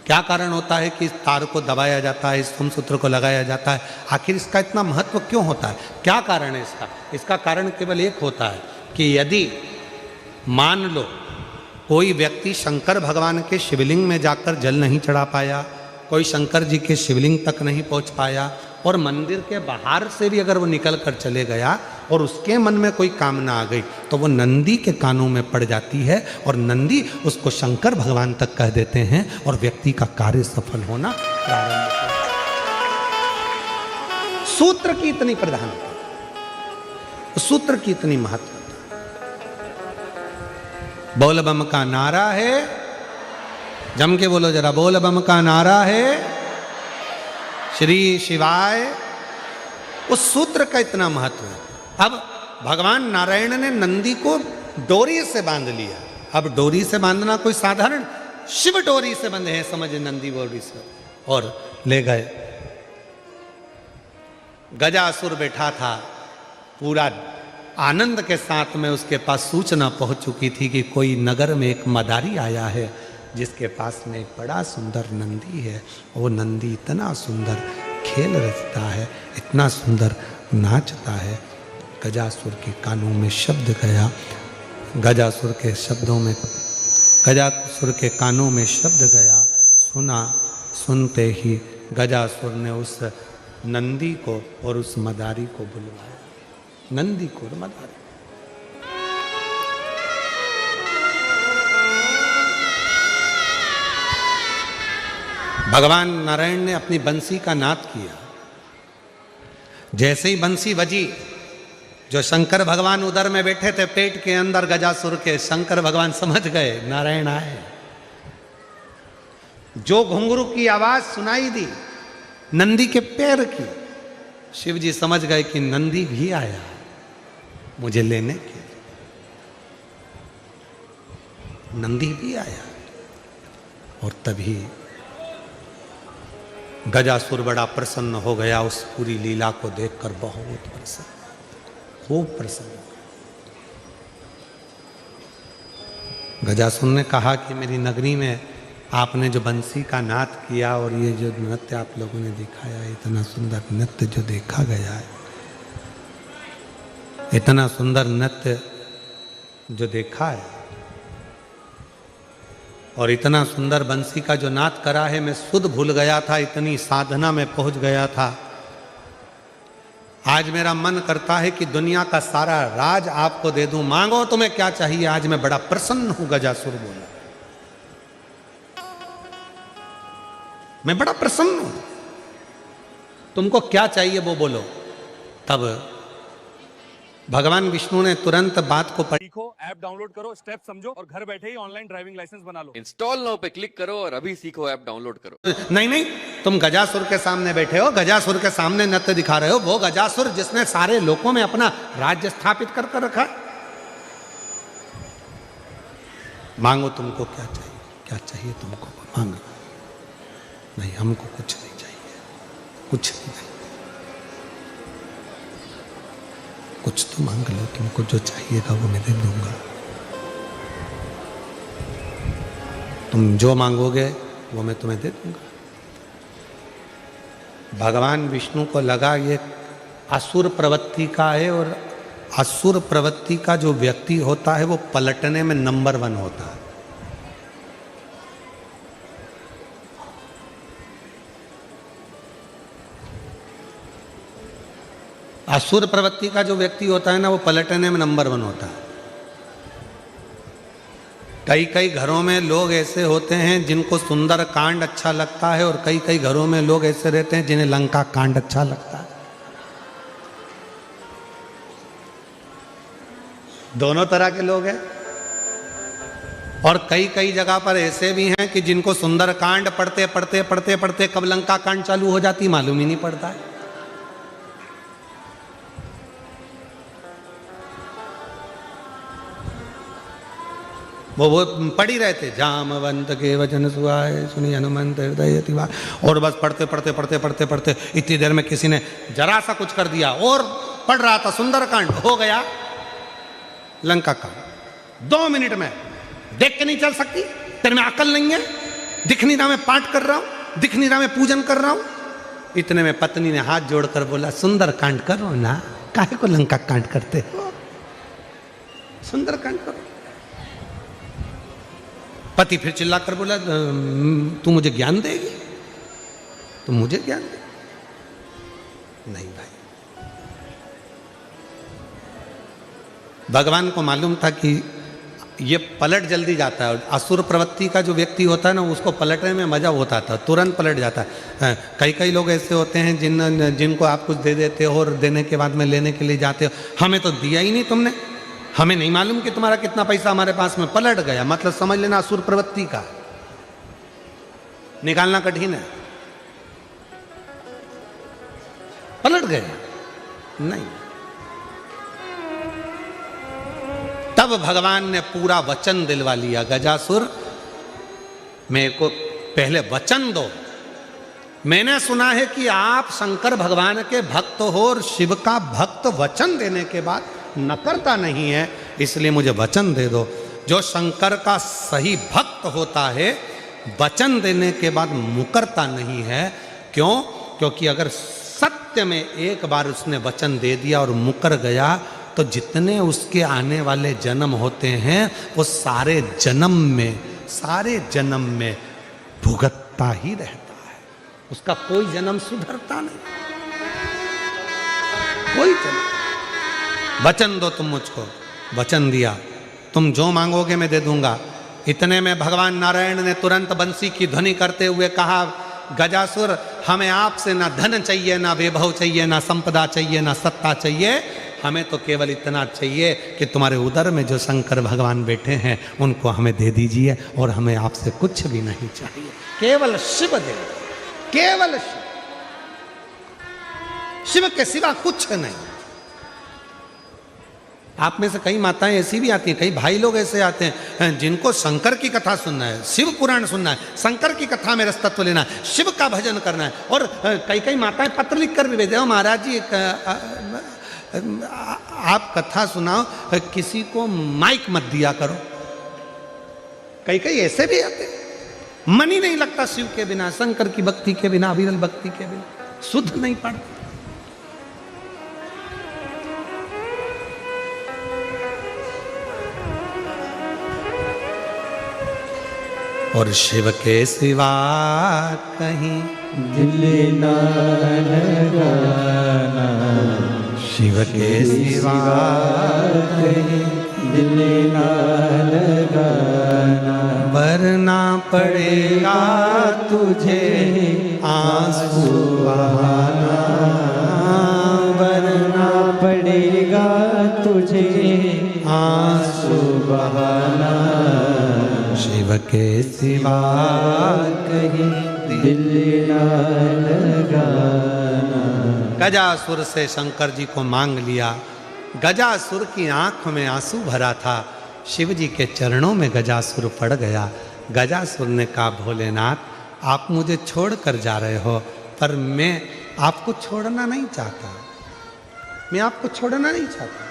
क्या कारण होता है कि इस तार को दबाया जाता है, इस सोमसूत्र को लगाया जाता है, आखिर इसका इतना महत्व क्यों होता है, क्या कारण है इसका? इसका कारण केवल एक होता है कि यदि मान लो कोई व्यक्ति शंकर भगवान के शिवलिंग में जाकर जल नहीं चढ़ा पाया, कोई शंकर जी के शिवलिंग तक नहीं पहुंच पाया, और मंदिर के बाहर से भी अगर वो निकल कर चले गया और उसके मन में कोई कामना आ गई तो वो नंदी के कानों में पड़ जाती है, और नंदी उसको शंकर भगवान तक कह देते हैं और व्यक्ति का कार्य सफल होना प्रारंभ होता है। सूत्र की इतनी प्रधानता, सूत्र की इतनी महत्वता। बोल बम का नारा है, जम के बोलो जरा, बोल बम का नारा है श्री शिवाय। उस सूत्र का इतना महत्व है। अब भगवान नारायण ने नंदी को डोरी से बांध लिया। अब डोरी से बांधना कोई साधारण, शिव डोरी से बंधे हैं, समझे, नंदी डोरी से, और ले गए। गजासुर बैठा था, पूरा आनंद के साथ में उसके पास सूचना पहुंच चुकी थी कि कोई नगर में एक मदारी आया है जिसके पास में एक बड़ा सुंदर नंदी है। वो नंदी इतना सुंदर खेल रचता है, इतना सुंदर नाचता है। गजासुर के कानों में शब्द गया, गजासुर के शब्दों में, गजासुर के कानों में शब्द गया, सुना। सुनते ही गजासुर ने उस नंदी को और उस मदारी को बुलवाया, नंदी को और मदारी। भगवान नारायण ने अपनी बंसी का नाद किया। जैसे ही बंसी बजी, जो शंकर भगवान उदर में बैठे थे पेट के अंदर गजासुर के, शंकर भगवान समझ गए नारायण आए। जो घुंघरू की आवाज सुनाई दी नंदी के पैर की, शिव जी समझ गए कि नंदी भी आया मुझे लेने के। नंदी भी आया, और तभी गजासुर बड़ा प्रसन्न हो गया। उस पूरी लीला को देखकर बहुत प्रसन्न, खूब प्रसन्न। गजासुर ने कहा कि मेरी नगरी में आपने जो बंसी का नाद किया और ये जो नृत्य आप लोगों ने दिखाया, इतना सुंदर नृत्य जो देखा गया है, इतना सुंदर नृत्य जो देखा है, और इतना सुंदर बंसी का जो नाद करा है, मैं सुध भूल गया था, इतनी साधना में पहुंच गया था। आज मेरा मन करता है कि दुनिया का सारा राज आपको दे दूं, मांगो तुम्हें क्या चाहिए। आज मैं बड़ा प्रसन्न हूं, गजासुर बोला, मैं बड़ा प्रसन्न हूं, तुमको क्या चाहिए वो बोलो। तब भगवान विष्णु ने तुरंत बात को सीखो, ऐप डाउनलोड करो, स्टेप समझो और घर बैठे ही ऑनलाइन ड्राइविंग लाइसेंस बना लो। इंस्टॉल नाउ पे क्लिक करो और अभी सीखो, ऐप डाउनलोड करो। नहीं नहीं, तुम गजासुर के सामने बैठे हो, गजासुर के सामने नृत्य दिखा रहे हो। वो गजासुर जिसने सारे लोकों में अपना राज्य स्थापित कर रखा। मांगो, तुमको क्या चाहिए, क्या चाहिए तुमको मांगो। नहीं, हमको कुछ नहीं चाहिए, कुछ नहीं, कुछ तो मांग लो, तुमको जो चाहिएगा वो मैं दे दूंगा। तुम जो मांगोगे वो मैं तुम्हें दे दूंगा। भगवान विष्णु को लगा ये असुर प्रवृत्ति का है, और असुर प्रवृत्ति का जो व्यक्ति होता है वो पलटने में नंबर 1 होता है। असुर प्रवृत्ति का जो व्यक्ति होता है ना, वो पलटने में नंबर 1 होता है। कई कई घरों में लोग ऐसे होते हैं जिनको सुंदर कांड अच्छा लगता है, और कई कई घरों में लोग ऐसे रहते हैं जिन्हें लंका कांड अच्छा लगता है। दोनों तरह के लोग हैं। और कई कई जगह पर ऐसे भी हैं कि जिनको सुंदर कांड पढ़ते पढ़ते पढ़ते पढ़ते कब लंका कांड चालू हो जाती मालूम ही नहीं पड़ता है। वो पढ़ ही रहे थे, जामवंत के वचन सुहाए सुनी हनुमंत हृदय तिवार। और बस पढ़ते पढ़ते पढ़ते पढ़ते पढ़ते इतनी देर में किसी ने जरा सा कुछ कर दिया, और पढ़ रहा था सुंदरकांड, हो गया लंका कांड। 2 मिनट में देख के नहीं चल सकती, तेरे में अकल नहीं है, दिख नहीं रहा मैं पाठ कर रहा हूं, दिख नहीं रहा मैं पूजन कर रहा हूं। इतने में पत्नी ने हाथ जोड़कर बोला, सुंदर कांड करो ना, काहे को लंका कांड करते हो, सुंदर कांड करो। पति फिर चिल्लाकर बोला, तू मुझे ज्ञान देगी, तो मुझे ज्ञान दे। नहीं भाई, भगवान को मालूम था कि ये पलट जल्दी जाता है। असुर प्रवृत्ति का जो व्यक्ति होता है ना, उसको पलटने में मजा होता था, तुरंत पलट जाता है। कई लोग ऐसे होते हैं जिनको आप कुछ दे देते हो और देने के बाद में लेने के लिए जाते हो, हमें तो दिया ही नहीं तुमने, हमें नहीं मालूम कि तुम्हारा कितना पैसा हमारे पास में, पलट गया। मतलब समझ लेना असुर प्रवृत्ति का निकालना कठिन है, पलट गया। नहीं, तब भगवान ने पूरा वचन दिलवा लिया, गजासुर मेरे को पहले वचन दो। मैंने सुना है कि आप शंकर भगवान के भक्त हो और शिव का भक्त वचन देने के बाद नकरता नहीं है, इसलिए मुझे वचन दे दो। जो शंकर का सही भक्त होता है वचन देने के बाद मुकरता नहीं है। क्यों? क्योंकि अगर सत्य में एक बार उसने वचन दे दिया और मुकर गया तो जितने उसके आने वाले जन्म होते हैं वो सारे जन्म में भुगतता ही रहता है, उसका कोई जन्म सुधरता नहीं, कोई जन्म। वचन दो तुम मुझको, वचन दिया, तुम जो मांगोगे मैं दे दूंगा। इतने में भगवान नारायण ने तुरंत बंसी की ध्वनि करते हुए कहा, गजासुर हमें आपसे ना धन चाहिए, ना वैभव चाहिए, ना संपदा चाहिए, ना सत्ता चाहिए, हमें तो केवल इतना चाहिए कि तुम्हारे उदर में जो शंकर भगवान बैठे हैं उनको हमें दे दीजिए, और हमें आपसे कुछ भी नहीं चाहिए, केवल शिव दे, केवल शिव के सिवा कुछ नहीं। आप में से कई माताएं ऐसी भी आती हैं, कई भाई लोग ऐसे आते हैं जिनको शंकर की कथा सुनना है, शिव पुराण सुनना है, शंकर की कथा में रसतत्व लेना है, शिव का भजन करना है। और कई माताएं पत्र लिख कर भी भेजे, हो महाराज जी आप कथा सुनाओ, किसी को माइक मत दिया करो। कई ऐसे भी आते, मन ही नहीं लगता शिव के बिना, शंकर की भक्ति के बिना, अविरल भक्ति के बिना, शुद्ध नहीं पड़ता। और शिव के सिवा कहीं दिल ना लगाना, शिव के सिवा कहीं दिल ना लगाना, वरना पड़ेगा तुझे आंसू बहाना, वरना पड़ेगा तुझे आंसू बहाना। शिव के सिवा कहीं दिल ना लगाना। गजासुर से शंकर जी को मांग लिया। गजासुर की आंख में आंसू भरा था, शिव जी के चरणों में गजासुर पड़ गया। गजासुर ने कहा, भोलेनाथ आप मुझे छोड़कर जा रहे हो, पर मैं आपको छोड़ना नहीं चाहता, मैं आपको छोड़ना नहीं चाहता।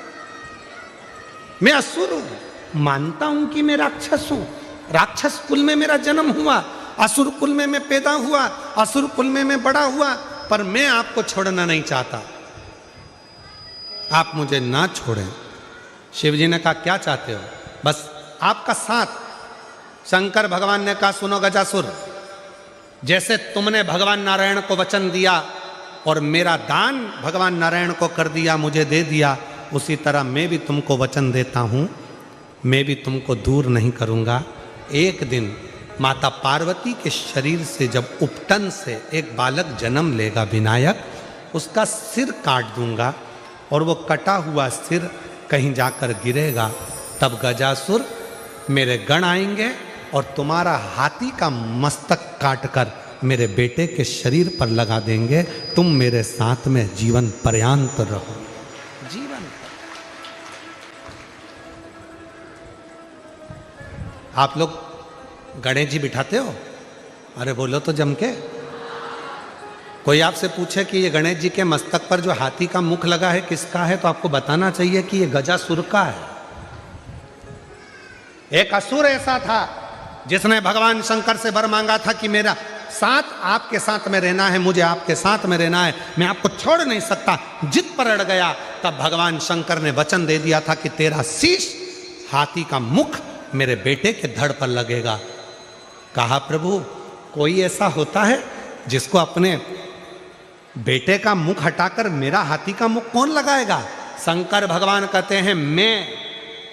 मैं असुर हूं, मानता हूं कि मैं राक्षस हूं, राक्षस कुल में मेरा जन्म हुआ, असुर कुल में मैं पैदा हुआ, असुर कुल में मैं बड़ा हुआ, पर मैं आपको छोड़ना नहीं चाहता, आप मुझे ना छोड़ें। शिव जी ने कहा, क्या चाहते हो? बस आपका साथ। शंकर भगवान ने कहा, सुनो गजासुर, जैसे तुमने भगवान नारायण को वचन दिया और मेरा दान भगवान नारायण को कर दिया, मुझे दे दिया, उसी तरह मैं भी तुमको वचन देता हूं, मैं भी तुमको दूर नहीं करूंगा। एक दिन माता पार्वती के शरीर से जब उपटन से एक बालक जन्म लेगा विनायक, उसका सिर काट दूंगा और वो कटा हुआ सिर कहीं जाकर गिरेगा, तब गजासुर मेरे गण आएंगे और तुम्हारा हाथी का मस्तक काटकर मेरे बेटे के शरीर पर लगा देंगे, तुम मेरे साथ में जीवन पर्यंत रहो। जीवन आप लोग गणेश जी बिठाते हो? अरे बोलो तो जम के। कोई आपसे पूछे कि ये गणेश जी के मस्तक पर जो हाथी का मुख लगा है किसका है, तो आपको बताना चाहिए कि ये गजासुर का है। एक असुर ऐसा था जिसने भगवान शंकर से वर मांगा था कि मेरा साथ आपके साथ में रहना है, मुझे आपके साथ में रहना है, मैं आपको छोड़ नहीं सकता। जिद पर अड़ गया, तब भगवान शंकर ने वचन दे दिया था कि तेरा शीश, हाथी का मुख मेरे बेटे के धड़ पर लगेगा। कहा, प्रभु कोई ऐसा होता है जिसको अपने बेटे का मुख हटाकर मेरा हाथी का मुख कौन लगाएगा? शंकर भगवान कहते हैं मैं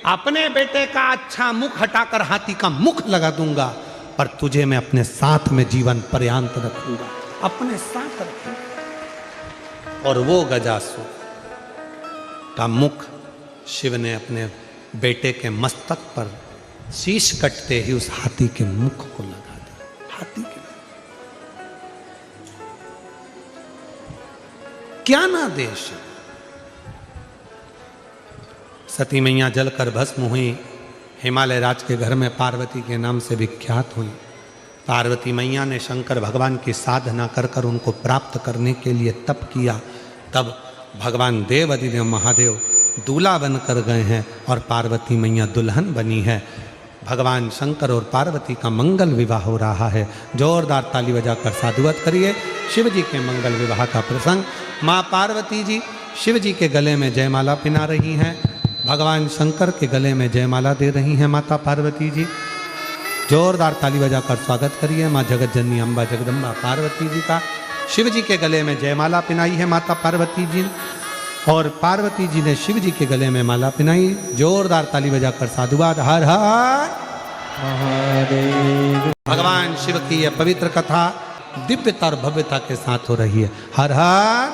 अपने बेटे का अच्छा मुख हटाकर हाथी का मुख लगा दूंगा, पर तुझे मैं अपने साथ में जीवन पर्यंत रखूंगा, अपने साथ रखूंगा। और वो गजासुर का मुख शिव ने अपने बेटे के मस्तक पर शीश कटते ही उस हाथी के मुख को लगा दिया। हाथी के क्या ना देश। सती मैया जलकर भस्म हुई, हिमालय राज के घर में पार्वती के नाम से विख्यात हुई। पार्वती मैया ने शंकर भगवान की साधना कर कर उनको प्राप्त करने के लिए तप किया। तब भगवान देवाधिदेव महादेव दूल्हा बनकर गए हैं और पार्वती मैया दुल्हन बनी है। भगवान शंकर और पार्वती का मंगल विवाह हो रहा है। जोरदार ताली बजाकर साधुवाद करिए शिव जी के मंगल विवाह का प्रसंग। माँ पार्वती जी शिव जी के गले में जयमाला पिना रही हैं, भगवान शंकर के गले में जयमाला दे रही हैं माता पार्वती जी। जोरदार ताली बजाकर स्वागत करिए माँ जगत जननी अम्बा जगदम्बा पार्वती जी का। शिव जी के गले में जयमाला पिनाई है माता पार्वती जी, और पार्वती जी ने शिव जी के गले में माला पिनाई। जोरदार ताली बजाकर साधुवाद। हर हर महादेव। भगवान शिव की यह पवित्र कथा दिव्यता और भव्यता के साथ हो रही है। हर हर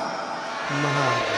महादेव।